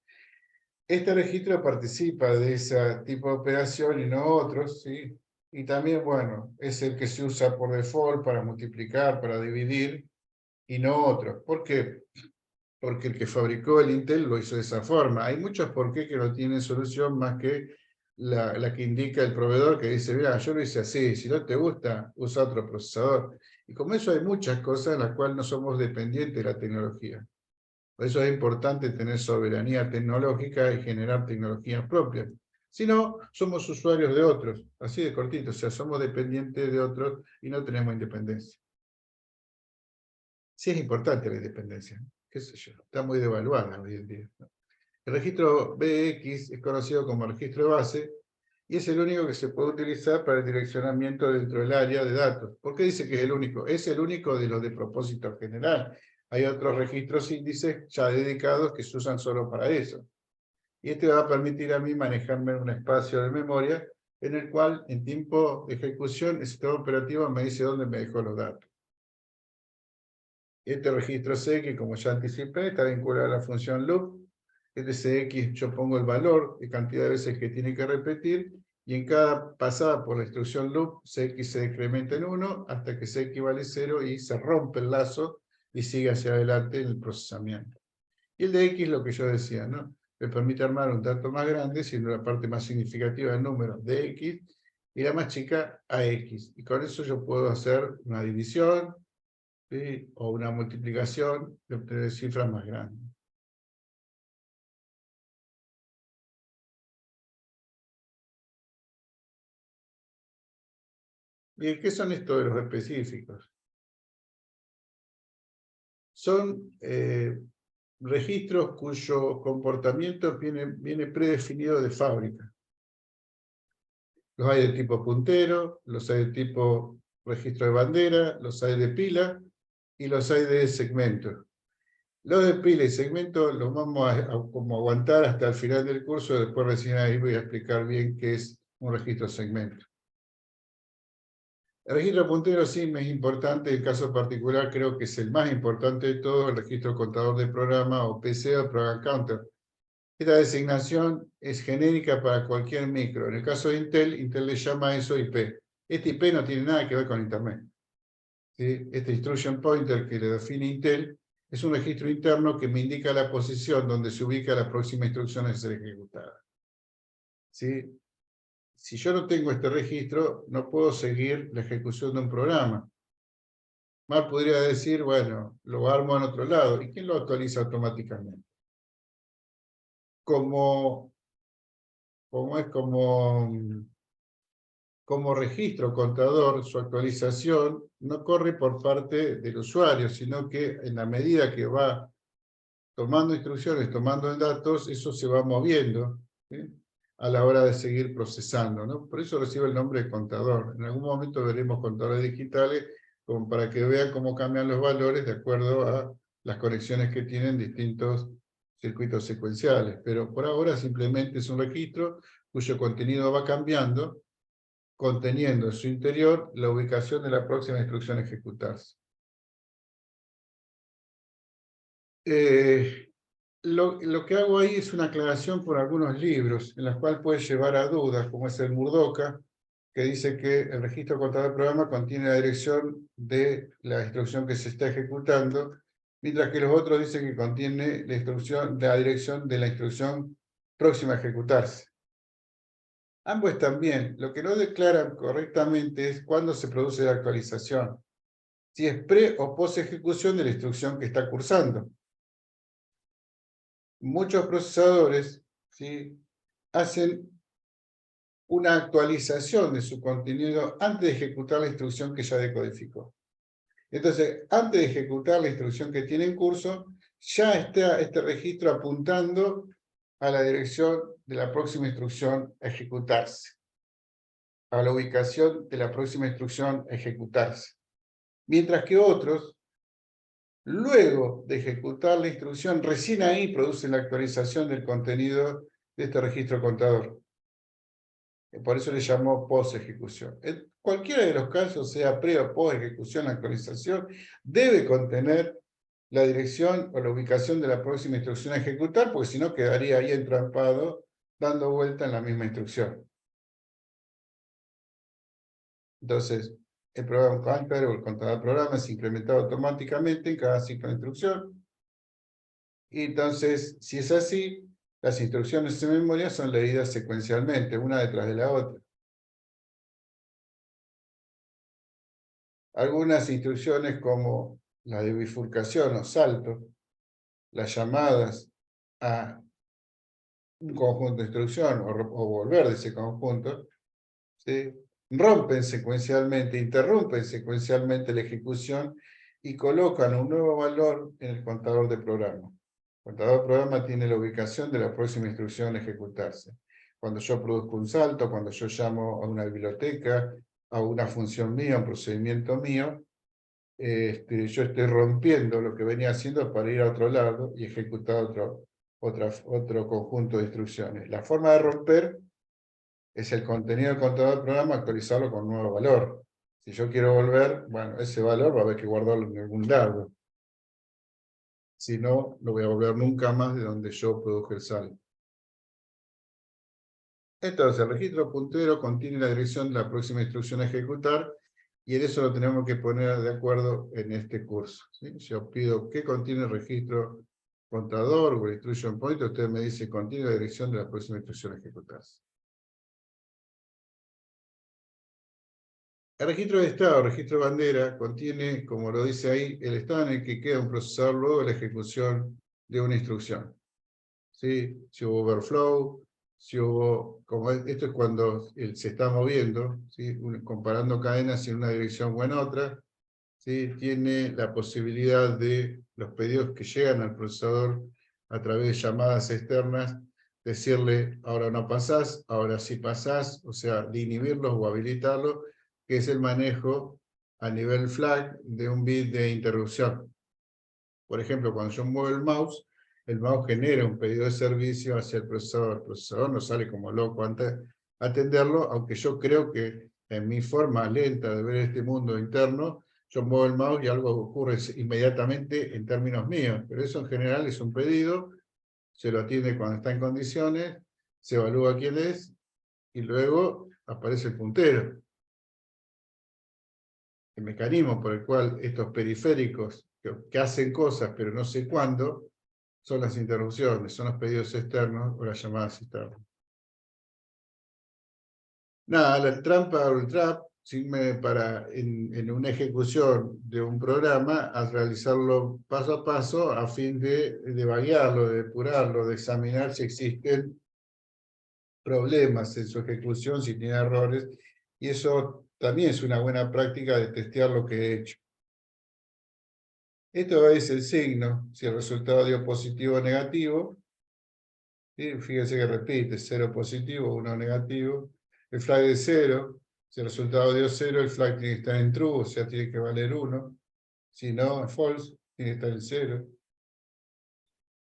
este registro participa de ese tipo de operación y no otros, ¿sí? Y también, bueno, es el que se usa por default para multiplicar, para dividir, y no otros. ¿Por qué? Porque el que fabricó el Intel lo hizo de esa forma. Hay muchos por qué que no tienen solución más que la que indica el proveedor, que dice, mira, yo lo hice así, si no te gusta, usa otro procesador. Y como eso hay muchas cosas en las cuales no somos dependientes de la tecnología. Por eso es importante tener soberanía tecnológica y generar tecnologías propias. Si no, somos usuarios de otros, así de cortito, o sea, somos dependientes de otros y no tenemos independencia. Sí es importante la independencia, qué sé yo, está muy devaluada hoy en día, ¿no? El registro BX es conocido como registro de base y es el único que se puede utilizar para el direccionamiento dentro del área de datos. ¿Por qué dice que es el único? Es el único de los de propósito general. hay otros registros índices ya dedicados que se usan solo para eso. Y este va a permitir a mí manejarme en un espacio de memoria en el cual en tiempo de ejecución el sistema operativo me dice dónde me dejó los datos. Este registro CX, como ya anticipé, está vinculado a la función loop. Este CX yo pongo el valor de cantidad de veces que tiene que repetir, y en cada pasada por la instrucción loop, CX se decrementa en 1 hasta que CX vale 0 y se rompe el lazo y sigue hacia adelante en el procesamiento. Y el de X, lo que yo decía, ¿no? Me permite armar un dato más grande, siendo la parte más significativa del número de X, y la más chica a X. Y con eso yo puedo hacer una división, ¿sí? O una multiplicación de obtener cifras más grandes. ¿Y qué son estos de los específicos? Son registros cuyo comportamiento viene predefinido de fábrica. Los hay de tipo puntero, los hay de tipo registro de bandera, los hay de pila y los hay de segmento. Los de pila y segmento los vamos a como aguantar hasta el final del curso, después recién ahí voy a explicar bien qué es un registro segmento. El registro puntero sí me es importante, el caso particular creo que es el más importante de todo, el registro contador de programa o PC o Program Counter. Esta designación es genérica para cualquier micro. En el caso de Intel, Intel le llama a eso IP. Este IP no tiene nada que ver con Internet. ¿Sí? Este instruction pointer que le define Intel es un registro interno que me indica la posición donde se ubica la próxima instrucción a ser ejecutada. ¿Sí? Si yo no tengo este registro, no puedo seguir la ejecución de un programa. Mal podría decir, bueno, lo armo en otro lado. ¿Y quién lo actualiza automáticamente? Como registro contador, su actualización no corre por parte del usuario, sino que en la medida que va tomando instrucciones, tomando datos, eso se va moviendo, ¿sí? A la hora de seguir procesando, ¿no? Por eso recibe el nombre de contador. En algún momento veremos contadores digitales como para que vean cómo cambian los valores de acuerdo a las conexiones que tienen distintos circuitos secuenciales. Pero por ahora simplemente es un registro cuyo contenido va cambiando, conteniendo en su interior la ubicación de la próxima instrucción a ejecutarse. Lo que hago ahí es una aclaración por algunos libros, en los cuales puede llevar a dudas, como es el Murdoka, que dice que el registro contador del programa contiene la dirección de la instrucción que se está ejecutando, mientras que los otros dicen que contiene la dirección de la instrucción próxima a ejecutarse. Ambos están bien. Lo que no declaran correctamente es cuándo se produce la actualización, si es pre o post ejecución de la instrucción que está cursando. Muchos procesadores, ¿sí?, hacen una actualización de su contenido antes de ejecutar la instrucción que ya decodificó. Entonces, antes de ejecutar la instrucción que tiene en curso, ya está este registro apuntando a la dirección de la próxima instrucción a ejecutarse, a la ubicación de la próxima instrucción a ejecutarse. Mientras que otros, luego de ejecutar la instrucción, recién ahí producen la actualización del contenido de este registro contador. Por eso le llamó post-ejecución. En cualquiera de los casos, sea pre o post-ejecución, la actualización debe contener la dirección o la ubicación de la próxima instrucción a ejecutar, porque si no quedaría ahí entrampado, dando vuelta en la misma instrucción. Entonces, el programa counter o el contador de programa es incrementado automáticamente en cada ciclo de instrucción. Y entonces, si es así, las instrucciones en memoria son leídas secuencialmente, una detrás de la otra. Algunas instrucciones como la de bifurcación o salto, las llamadas a un conjunto de instrucción o volver de ese conjunto, ¿sí?, rompen secuencialmente, interrumpen secuencialmente la ejecución y colocan un nuevo valor en el contador de programa. El contador de programa tiene la ubicación de la próxima instrucción a ejecutarse. Cuando yo produzco un salto, cuando yo llamo a una biblioteca, a una función mía, a un procedimiento mío, yo esté rompiendo lo que venía haciendo para ir a otro lado y ejecutar otro conjunto de instrucciones. La forma de romper es el contenido del contador del programa, actualizarlo con un nuevo valor. Si yo quiero volver, bueno, ese valor va a haber que guardarlo en algún lado. Si no, no voy a volver nunca más de donde yo produje el saldo. Entonces, el registro puntero contiene la dirección de la próxima instrucción a ejecutar, y en eso lo tenemos que poner de acuerdo en este curso, ¿sí? Yo pido qué contiene el registro contador o el instruction point, usted me dice contiene la dirección de la próxima instrucción a ejecutar. El registro de estado, el registro de bandera, contiene, como lo dice ahí, el estado en el que queda un procesador luego de la ejecución de una instrucción. ¿Sí? Si hubo overflow, si hubo, esto es cuando se está moviendo, ¿sí? Comparando cadenas en una dirección o en otra, ¿sí? Tiene la posibilidad de los pedidos que llegan al procesador a través de llamadas externas, decirle, ahora no pasás, ahora sí pasás, o sea, de inhibirlos o habilitarlos, que es el manejo a nivel flag de un bit de interrupción. Por ejemplo, cuando yo muevo el mouse genera un pedido de servicio hacia el procesador no sale como loco antes de atenderlo, aunque yo creo que en mi forma lenta de ver este mundo interno, yo muevo el mouse y algo ocurre inmediatamente en términos míos, pero eso en general es un pedido, se lo atiende cuando está en condiciones, se evalúa quién es, y luego aparece el puntero. El mecanismo por el cual estos periféricos que hacen cosas pero no sé cuándo, son las interrupciones, son los pedidos externos o las llamadas externas. Nada, la trampa o el trap sirve para, en una ejecución de un programa, a realizarlo paso a paso a fin de vaguearlo, de depurarlo, de examinar si existen problemas en su ejecución, si tiene errores, y eso también es una buena práctica de testear lo que he hecho. Esto es el signo, si el resultado dio positivo o negativo. ¿Sí? Fíjense que repite, 0 positivo, 1 negativo. El flag de 0, si el resultado dio 0, el flag tiene que estar en true, o sea, tiene que valer 1. Si no, false, tiene que estar en 0.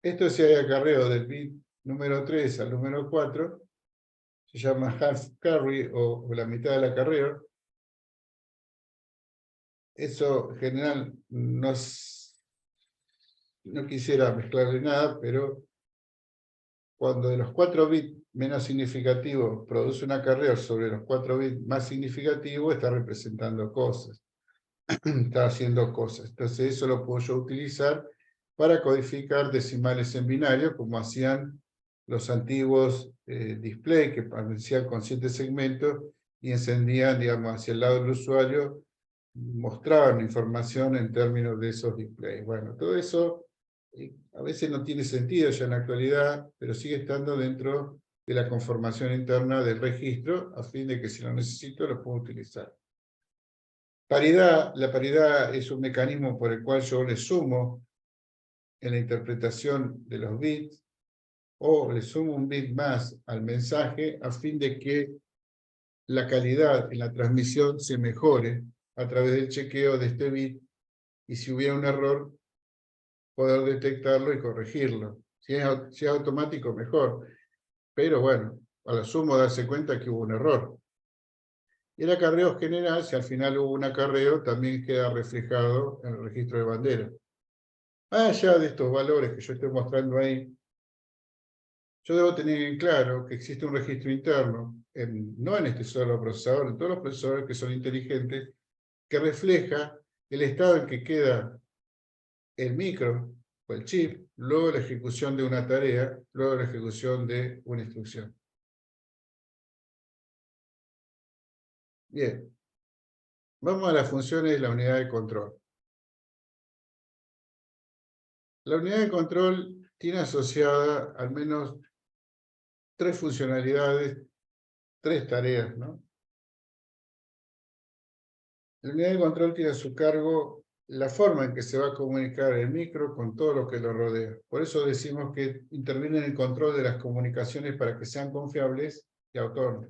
Esto si hay acarreo del bit número 3 al número 4, se llama half carry o la mitad del acarreo. Eso en general no quisiera mezclarle nada, pero cuando de los 4 bits menos significativos produce un acarreo sobre los 4 bits más significativos, está representando cosas, está haciendo cosas. Entonces eso lo puedo yo utilizar para codificar decimales en binario, como hacían los antiguos display, que aparecían con 7 segmentos y encendían, digamos, hacia el lado del usuario, mostraban información en términos de esos displays. Bueno, todo eso a veces no tiene sentido ya en la actualidad, pero sigue estando dentro de la conformación interna del registro, a fin de que si lo necesito lo puedo utilizar. La paridad es un mecanismo por el cual yo le sumo en la interpretación de los bits, o le sumo un bit más al mensaje, a fin de que la calidad en la transmisión se mejore a través del chequeo de este bit, y si hubiera un error, poder detectarlo y corregirlo. Si es automático, mejor. Pero bueno, a lo sumo darse cuenta que hubo un error. Y el acarreo general, si al final hubo un acarreo, también queda reflejado en el registro de bandera. Más allá de estos valores que yo estoy mostrando ahí, yo debo tener en claro que existe un registro interno, no en este solo procesador, en todos los procesadores que son inteligentes, que refleja el estado en que queda el micro o el chip, luego de la ejecución de una tarea, luego de la ejecución de una instrucción. Bien, vamos a las funciones de la unidad de control. La unidad de control tiene asociada al menos 3 funcionalidades, 3 tareas, ¿no? La unidad de control tiene a su cargo la forma en que se va a comunicar el micro con todo lo que lo rodea. Por eso decimos que interviene en el control de las comunicaciones para que sean confiables y autónomas.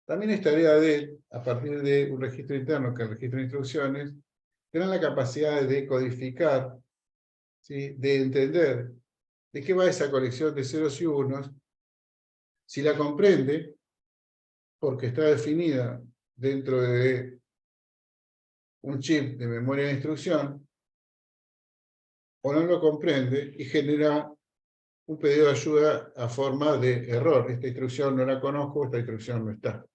También es tarea de él, a partir de un registro interno, que es el registro de instrucciones, tendrá la capacidad de decodificar, ¿sí? De entender de qué va esa colección de ceros y unos, si la comprende, porque está definida dentro de un chip de memoria de instrucción, o no lo comprende y genera un pedido de ayuda a forma de error. Esta instrucción no la conozco, esta instrucción no está.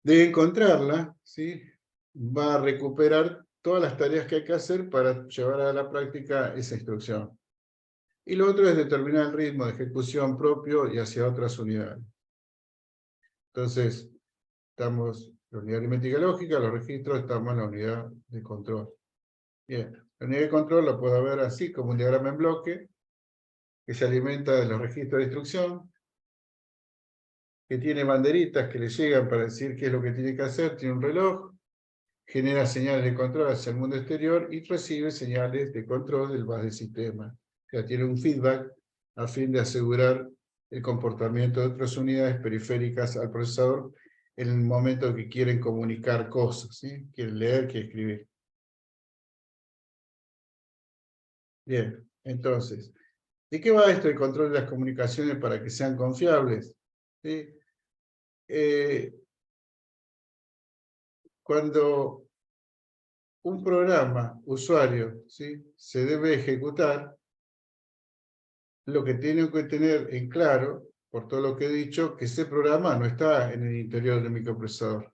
De encontrarla, ¿sí? Va a recuperar todas las tareas que hay que hacer para llevar a la práctica esa instrucción. Y lo otro es determinar el ritmo de ejecución propio y hacia otras unidades. Entonces, estamos en la unidad aritmética lógica, los registros, estamos en la unidad de control. Bien, la unidad de control la puedo ver así, como un diagrama en bloque, que se alimenta de los registros de instrucción, que tiene banderitas que le llegan para decir qué es lo que tiene que hacer, tiene un reloj, genera señales de control hacia el mundo exterior y recibe señales de control del bus del sistema. O sea, tiene un feedback a fin de asegurar el comportamiento de otras unidades periféricas al procesador en el momento que quieren comunicar cosas, ¿sí? Quieren leer, quieren escribir. Bien, entonces, ¿de qué va esto el control de las comunicaciones para que sean confiables? ¿Sí? Cuando un programa usuario, ¿sí? Se debe ejecutar, lo que tiene que tener en claro, por todo lo que he dicho, que ese programa no está en el interior del microprocesador.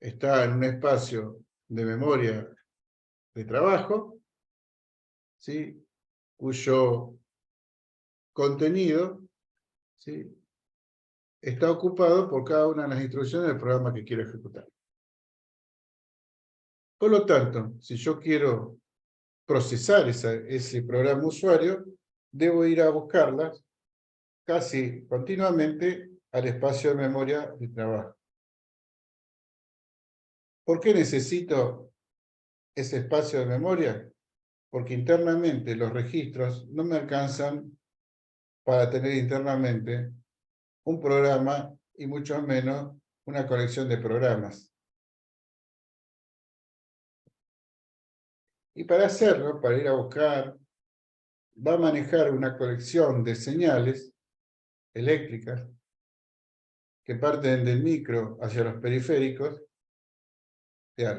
Está en un espacio de memoria de trabajo, ¿sí? Cuyo contenido, ¿sí? Está ocupado por cada una de las instrucciones del programa que quiero ejecutar. Por lo tanto, si yo quiero procesar ese programa usuario, debo ir a buscarlas casi continuamente al espacio de memoria de trabajo. ¿Por qué necesito ese espacio de memoria? Porque internamente los registros no me alcanzan para tener internamente un programa y mucho menos una colección de programas. Y para hacerlo, para ir a buscar, va a manejar una colección de señales eléctricas que parten del micro hacia los periféricos,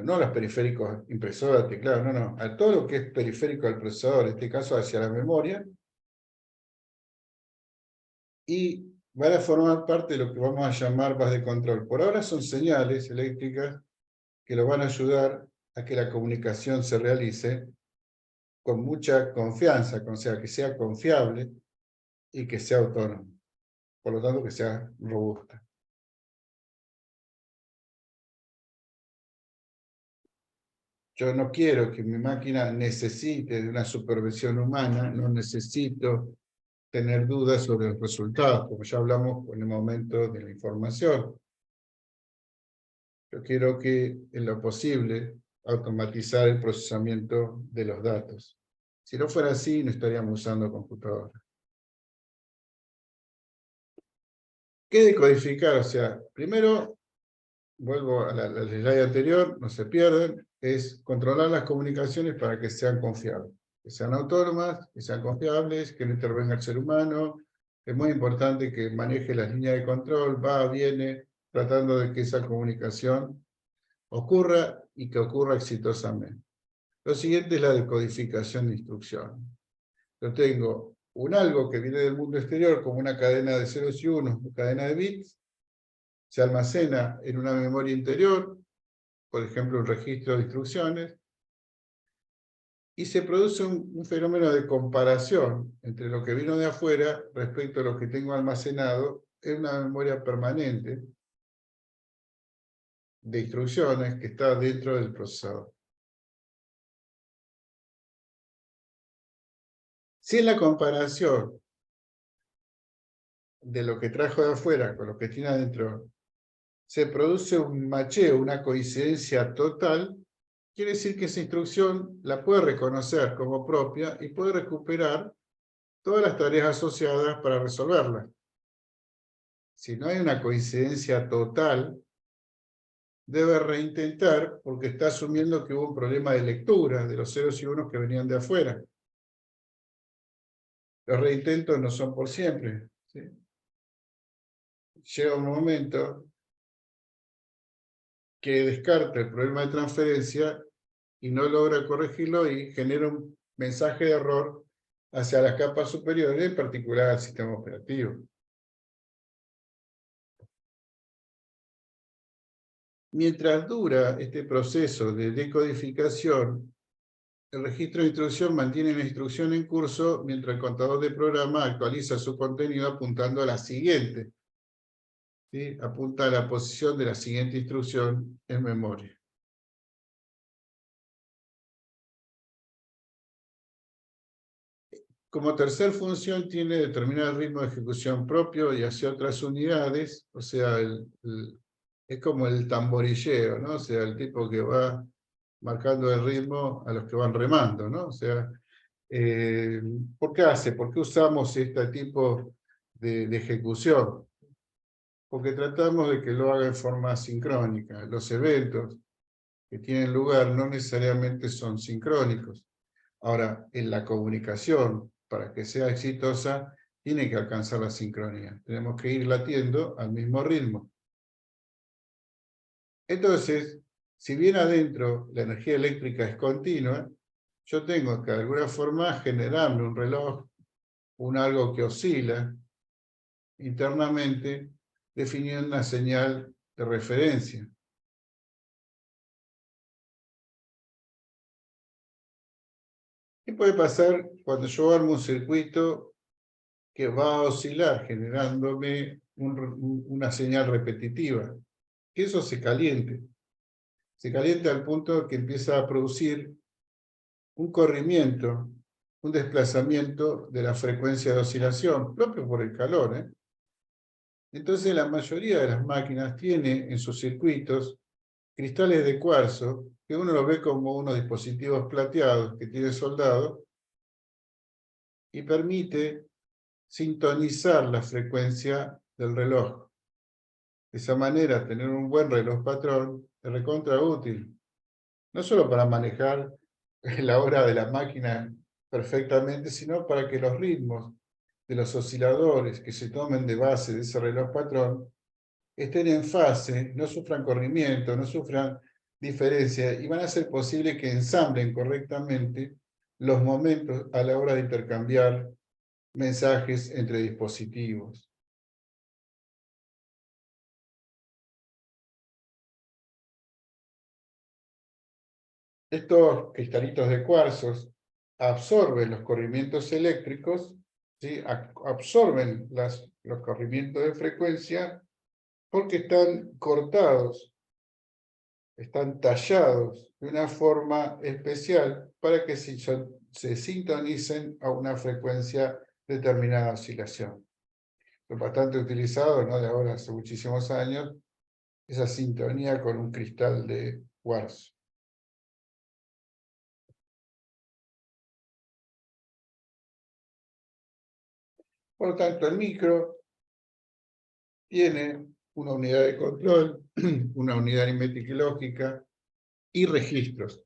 no los periféricos impresora, teclado, no, a todo lo que es periférico al procesador, en este caso hacia la memoria, y van a formar parte de lo que vamos a llamar bus de control. Por ahora son señales eléctricas que lo van a ayudar a que la comunicación se realice con mucha confianza, o sea, que sea confiable y que sea autónomo. Por lo tanto, que sea robusta. Yo no quiero que mi máquina necesite de una supervisión humana, no necesito tener dudas sobre los resultados, como ya hablamos en el momento de la información. Yo quiero que, en lo posible, automatizar el procesamiento de los datos. Si no fuera así, no estaríamos usando computadoras. ¿Qué decodificar? O sea, primero, vuelvo a la slide anterior, no se pierden, es controlar las comunicaciones para que sean confiables. Que sean autónomas, que sean confiables, que no intervenga el ser humano. Es muy importante que maneje las líneas de control, va, viene, tratando de que esa comunicación ocurra y que ocurra exitosamente. Lo siguiente es la decodificación de instrucciones. Yo tengo un algo que viene del mundo exterior como una cadena de ceros y unos, una cadena de bits, se almacena en una memoria interior, por ejemplo un registro de instrucciones, y se produce un fenómeno de comparación entre lo que vino de afuera respecto a lo que tengo almacenado en una memoria permanente de instrucciones que está dentro del procesador. Si en la comparación de lo que trajo de afuera con lo que tiene adentro se produce un macheo, una coincidencia total, quiere decir que esa instrucción la puede reconocer como propia y puede recuperar todas las tareas asociadas para resolverla. Si no hay una coincidencia total, debe reintentar porque está asumiendo que hubo un problema de lectura de los ceros y unos que venían de afuera. Los reintentos no son por siempre, ¿sí? Llega un momento que descarta el problema de transferencia y no logra corregirlo y genera un mensaje de error hacia las capas superiores, en particular al sistema operativo. Mientras dura este proceso de decodificación, el registro de instrucción mantiene la instrucción en curso mientras el contador de programa actualiza su contenido apuntando a la siguiente. ¿Sí? Apunta a la posición de la siguiente instrucción en memoria. Como tercer función tiene determinar el ritmo de ejecución propio y hacia otras unidades, o sea, es como el tamborilleo, ¿no? O sea, el tipo que va marcando el ritmo a los que van remando, ¿no? O sea, ¿por qué hace? ¿Por qué usamos este tipo de ejecución? Porque tratamos de que lo haga en forma sincrónica. Los eventos que tienen lugar no necesariamente son sincrónicos. Ahora, en la comunicación, para que sea exitosa, tiene que alcanzar la sincronía. Tenemos que ir latiendo al mismo ritmo. Entonces, si bien adentro la energía eléctrica es continua, yo tengo que de alguna forma generarme un reloj, un algo que oscila internamente, definiendo una señal de referencia. ¿Qué puede pasar cuando yo armo un circuito que va a oscilar, generándome una señal repetitiva? Que eso se caliente. Se calienta al punto que empieza a producir un corrimiento, un desplazamiento de la frecuencia de oscilación, propio por el calor, ¿eh? Entonces la mayoría de las máquinas tiene en sus circuitos cristales de cuarzo, que uno los ve como unos dispositivos plateados que tiene soldado, y permite sintonizar la frecuencia del reloj. De esa manera, tener un buen reloj patrón es recontra útil, no solo para manejar la hora de la máquina perfectamente, sino para que los ritmos de los osciladores que se tomen de base de ese reloj patrón estén en fase, no sufran corrimiento, no sufran diferencia, y van a hacer posible que ensamblen correctamente los momentos a la hora de intercambiar mensajes entre dispositivos. Estos cristalitos de cuarzos absorben los corrimientos eléctricos, ¿sí? Absorben los corrimientos de frecuencia porque están cortados, están tallados de una forma especial para que se sintonicen a una frecuencia determinada de oscilación. Es bastante utilizado, ¿no? De ahora hace muchísimos años, esa sintonía con un cristal de cuarzo. Por lo tanto, el micro tiene una unidad de control, una unidad aritmética y lógica y registros.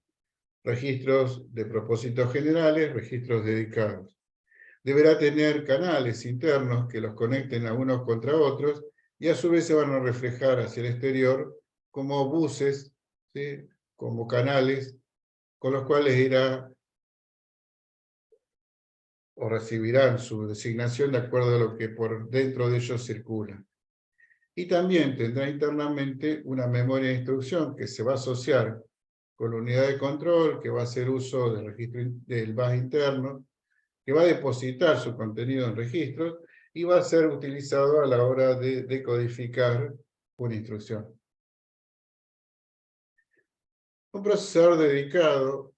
Registros de propósitos generales, registros dedicados. Deberá tener canales internos que los conecten a unos contra otros y a su vez se van a reflejar hacia el exterior como buses, ¿sí? Como canales con los cuales irá o recibirán su designación de acuerdo a lo que por dentro de ellos circula. Y también tendrá internamente una memoria de instrucción que se va a asociar con la unidad de control, que va a hacer uso del registro del bus interno, que va a depositar su contenido en registros y va a ser utilizado a la hora de decodificar una instrucción. Un procesador dedicado,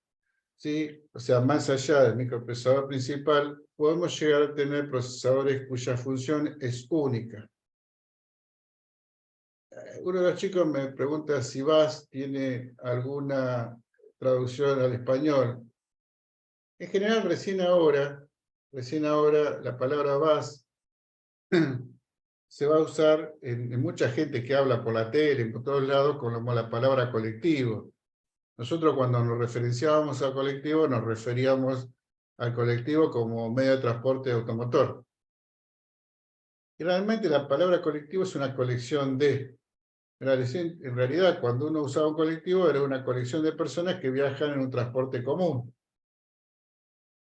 ¿sí? O sea, más allá del microprocesador principal, podemos llegar a tener procesadores cuya función es única. Uno de los chicos me pregunta si VAS tiene alguna traducción al español. En general, recién ahora, la palabra VAS se va a usar en mucha gente que habla por la tele, en todos lados, como la palabra colectivo. Nosotros cuando nos referenciábamos al colectivo, nos referíamos al colectivo como medio de transporte automotor. Y realmente la palabra colectivo es una colección de... En realidad, cuando uno usaba un colectivo, era una colección de personas que viajan en un transporte común.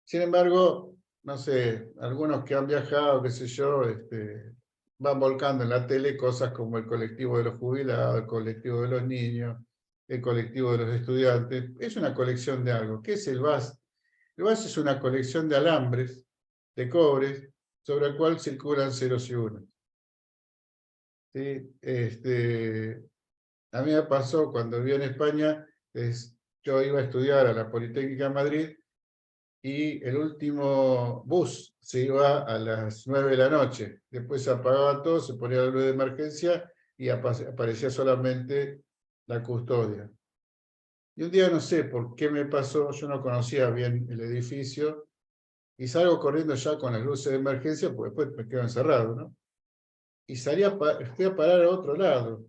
Sin embargo, no sé, algunos que han viajado, qué sé yo, van volcando en la tele cosas como el colectivo de los jubilados, el colectivo de los niños, el colectivo de los estudiantes. Es una colección de algo. ¿Qué es el VAS? El VAS es una colección de alambres, de cobre, sobre el cual circulan ceros y unos. ¿Sí? A mí me pasó cuando viví en España, yo iba a estudiar a la Politécnica de Madrid, y el último bus se iba a las 9 de la noche. Después se apagaba todo, se ponía la luz de emergencia y aparecía solamente la custodia. Y un día no sé por qué me pasó, yo no conocía bien el edificio, y salgo corriendo ya con las luces de emergencia, porque después me quedo encerrado, ¿no? Y fui a parar a otro lado.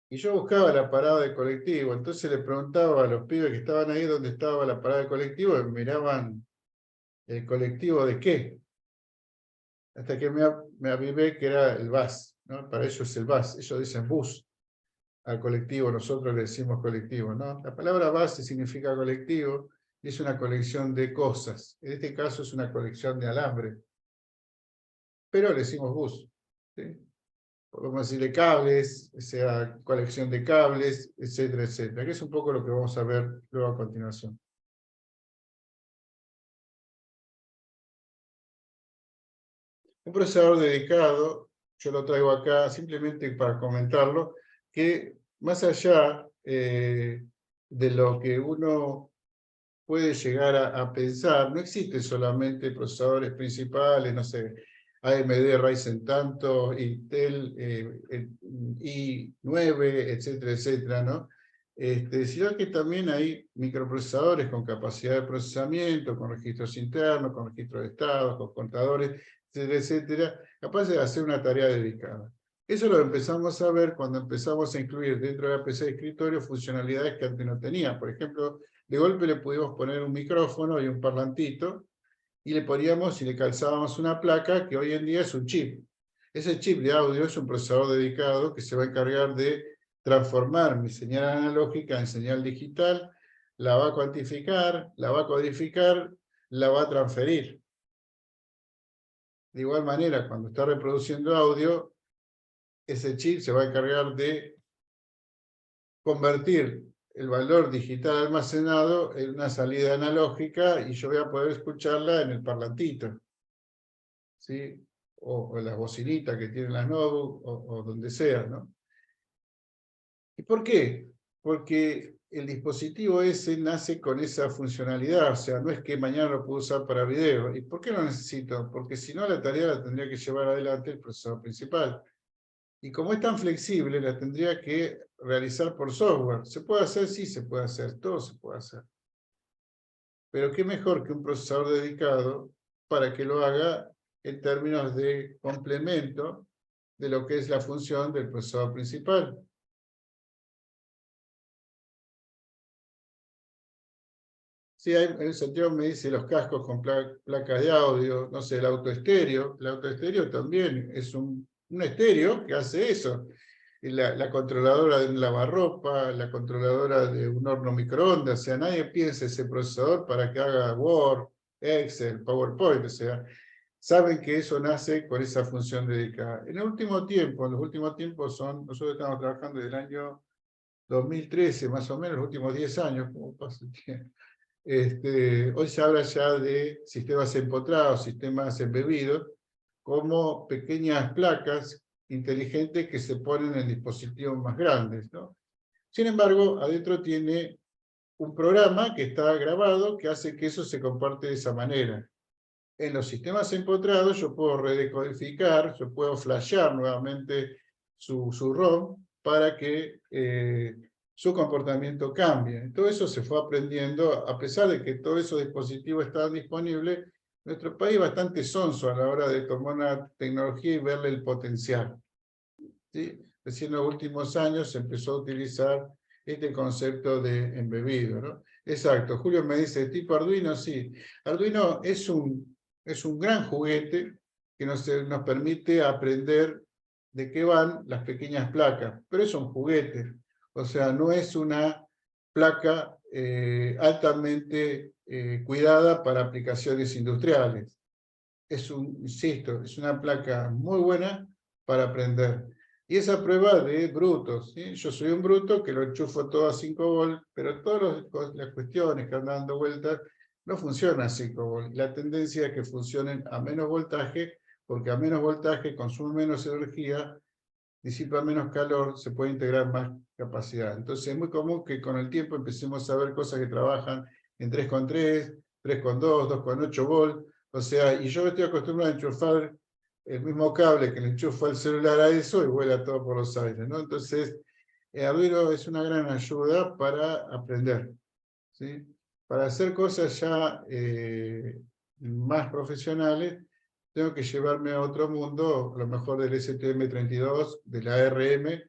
Y yo buscaba la parada de colectivo, entonces le preguntaba a los pibes que estaban ahí dónde estaba la parada de colectivo, y miraban, ¿el colectivo de qué? Hasta que me avivé que era el bus, ¿no? Para ellos es el bus, ellos dicen bus al colectivo, nosotros le decimos colectivo, ¿no? La palabra bus significa colectivo y es una colección de cosas. En este caso es una colección de alambre, pero le decimos bus, ¿sí? Podemos decirle cables, o sea, colección de cables, etcétera, etcétera, que es un poco lo que vamos a ver luego a continuación. Un procesador dedicado, yo lo traigo acá simplemente para comentarlo, que más allá de lo que uno puede llegar a pensar, no existen solamente procesadores principales, no sé, AMD Ryzen tanto, Intel i9, etcétera, etcétera, ¿no? Sino que también hay microprocesadores con capacidad de procesamiento, con registros internos, con registros de estados, con contadores, etcétera, etcétera, capaces de hacer una tarea dedicada. Eso lo empezamos a ver cuando empezamos a incluir dentro de la PC de escritorio funcionalidades que antes no tenía. Por ejemplo, de golpe le pudimos poner un micrófono y un parlantito, y le poníamos y le calzábamos una placa que hoy en día es un chip. Ese chip de audio es un procesador dedicado que se va a encargar de transformar mi señal analógica en señal digital, la va a cuantificar, la va a codificar, la va a transferir. De igual manera, cuando está reproduciendo audio, ese chip se va a encargar de convertir el valor digital almacenado en una salida analógica y yo voy a poder escucharla en el parlantito, ¿sí? O en las bocinitas que tienen las notebooks o donde sea, ¿no? ¿Y por qué? Porque el dispositivo ese nace con esa funcionalidad, o sea, no es que mañana lo puedo usar para video. ¿Y por qué lo necesito? Porque si no, la tarea la tendría que llevar adelante el procesador principal. Y como es tan flexible, la tendría que realizar por software. ¿Se puede hacer? Sí, se puede hacer. Todo se puede hacer. Pero qué mejor que un procesador dedicado para que lo haga en términos de complemento de lo que es la función del procesador principal. Sí, el Santiago me dice los cascos con placas de audio, no sé, el autoestéreo. El autoestéreo también es un estéreo que hace eso. Y la controladora de un lavarropa, la controladora de un horno microondas, o sea, nadie piensa ese procesador para que haga Word, Excel, PowerPoint, o sea, saben que eso nace con esa función dedicada. En el último tiempo, en los últimos tiempos nosotros estamos trabajando desde el año 2013, más o menos, los últimos 10 años, como pasa el tiempo. Hoy se habla ya de sistemas empotrados, sistemas embebidos, como pequeñas placas inteligentes que se ponen en dispositivos más grandes, ¿no? Sin embargo, adentro tiene un programa que está grabado que hace que eso se comparte de esa manera. En los sistemas empotrados yo puedo redecodificar, yo puedo flashear nuevamente su ROM para que su comportamiento cambie. Todo eso se fue aprendiendo, a pesar de que todos esos dispositivos estaban disponibles, Nuestro país es bastante sonso a la hora de tomar una tecnología y verle el potencial, ¿sí? Recién en los últimos años se empezó a utilizar este concepto de embebido, ¿no? Exacto, Julio me dice, tipo Arduino, sí. Arduino es un gran juguete que nos permite aprender de qué van las pequeñas placas, pero es un juguete, o sea, no es una placa altamente cuidada para aplicaciones industriales. Insisto, es una placa muy buena para aprender. Y esa prueba de brutos, ¿sí? Yo soy un bruto que lo enchufo todo a 5 volt, pero todas las cuestiones que andan dando vueltas no funcionan a 5 volt. La tendencia es que funcionen a menos voltaje, porque a menos voltaje consume menos energía, disipa menos calor, se puede integrar más capacidad. Entonces es muy común que con el tiempo empecemos a ver cosas que trabajan en 3,3, 3,2, 2,8 volt. O sea, y yo estoy acostumbrado a enchufar el mismo cable que le enchufo al celular a eso y vuela todo por los aires, ¿no? Entonces, Arduino es una gran ayuda para aprender, ¿sí? Para hacer cosas ya más profesionales, tengo que llevarme a otro mundo, lo mejor del STM32, de la ARM,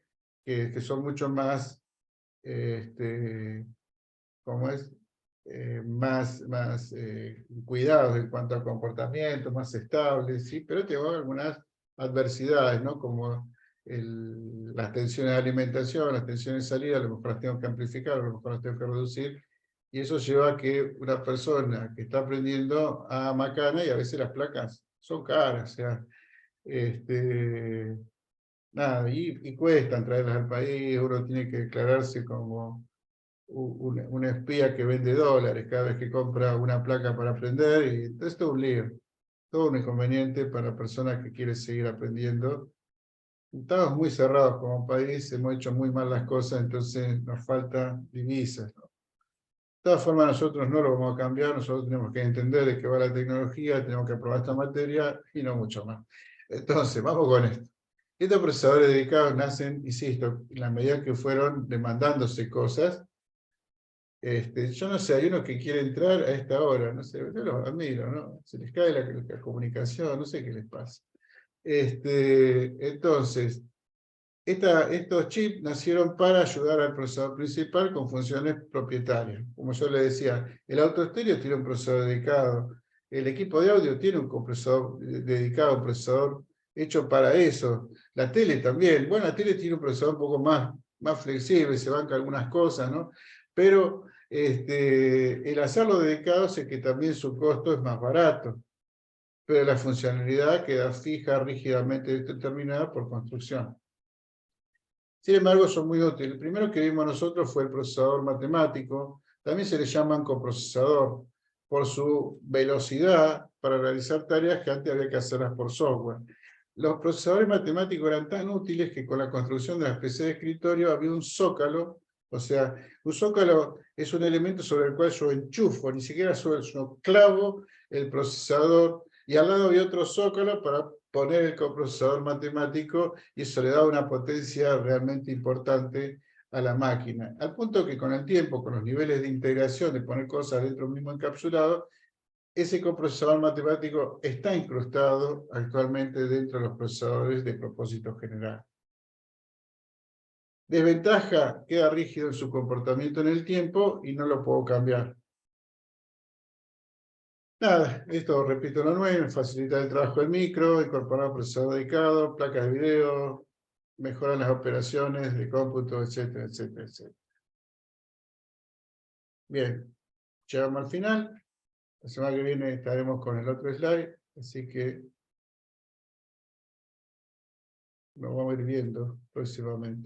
que son mucho más, ¿cómo es? Más cuidados en cuanto a comportamiento, más estables, ¿sí? Pero tengo algunas adversidades, ¿no? Como las tensiones de alimentación, las tensiones de salida, a lo mejor las tengo que amplificar, a lo mejor las tengo que reducir, y eso lleva a que una persona que está aprendiendo a macana, y a veces las placas son caras, o sea, nada, y cuestan traerlas al país, uno tiene que declararse como un espía que vende dólares cada vez que compra una placa para aprender, y entonces todo un lío, todo un inconveniente para personas que quieren seguir aprendiendo. Estamos muy cerrados como país, hemos hecho muy mal las cosas, entonces nos falta divisas, ¿no? De todas formas, nosotros no lo vamos a cambiar, nosotros tenemos que entender de qué va la tecnología, tenemos que aprobar esta materia y no mucho más. Entonces, vamos con esto. Estos procesadores dedicados nacen, insisto, en la medida que fueron demandándose cosas. Yo no sé, hay unos que quieren entrar a esta hora, no sé, yo los admiro, ¿no? Se les cae la comunicación, no sé qué les pasa. Entonces, estos chips nacieron para ayudar al procesador principal con funciones propietarias. Como yo le decía, el auto estéreo tiene un procesador dedicado, el equipo de audio tiene un compresor dedicado, un procesador hecho para eso. La tele también. Bueno, la tele tiene un procesador un poco más flexible, se banca algunas cosas, ¿no? Pero el hacerlo dedicado hace que también su costo es más barato, pero la funcionalidad queda fija, rígidamente determinada por construcción. Sin embargo, son muy útiles. El primero que vimos nosotros fue el procesador matemático. También se le llaman coprocesador por su velocidad para realizar tareas que antes había que hacerlas por software. Los procesadores matemáticos eran tan útiles que con la construcción de las PC de escritorio había un zócalo. O sea, un zócalo es un elemento sobre el cual yo enchufo, ni siquiera yo clavo el procesador, y al lado había otro zócalo para poner el coprocesador matemático, y eso le da una potencia realmente importante a la máquina. Al punto que con el tiempo, con los niveles de integración, de poner cosas dentro del mismo encapsulado, ese coprocesador matemático está incrustado actualmente dentro de los procesadores de propósito general. Desventaja, queda rígido en su comportamiento en el tiempo y no lo puedo cambiar. Nada, esto repito lo nuevo, facilitar el trabajo del micro, incorporar procesador dedicado, placas de video, mejorar las operaciones de cómputo, etcétera, etcétera, etcétera. Bien, llegamos al final. La semana que viene estaremos con el otro slide, así que nos vamos a ir viendo próximamente.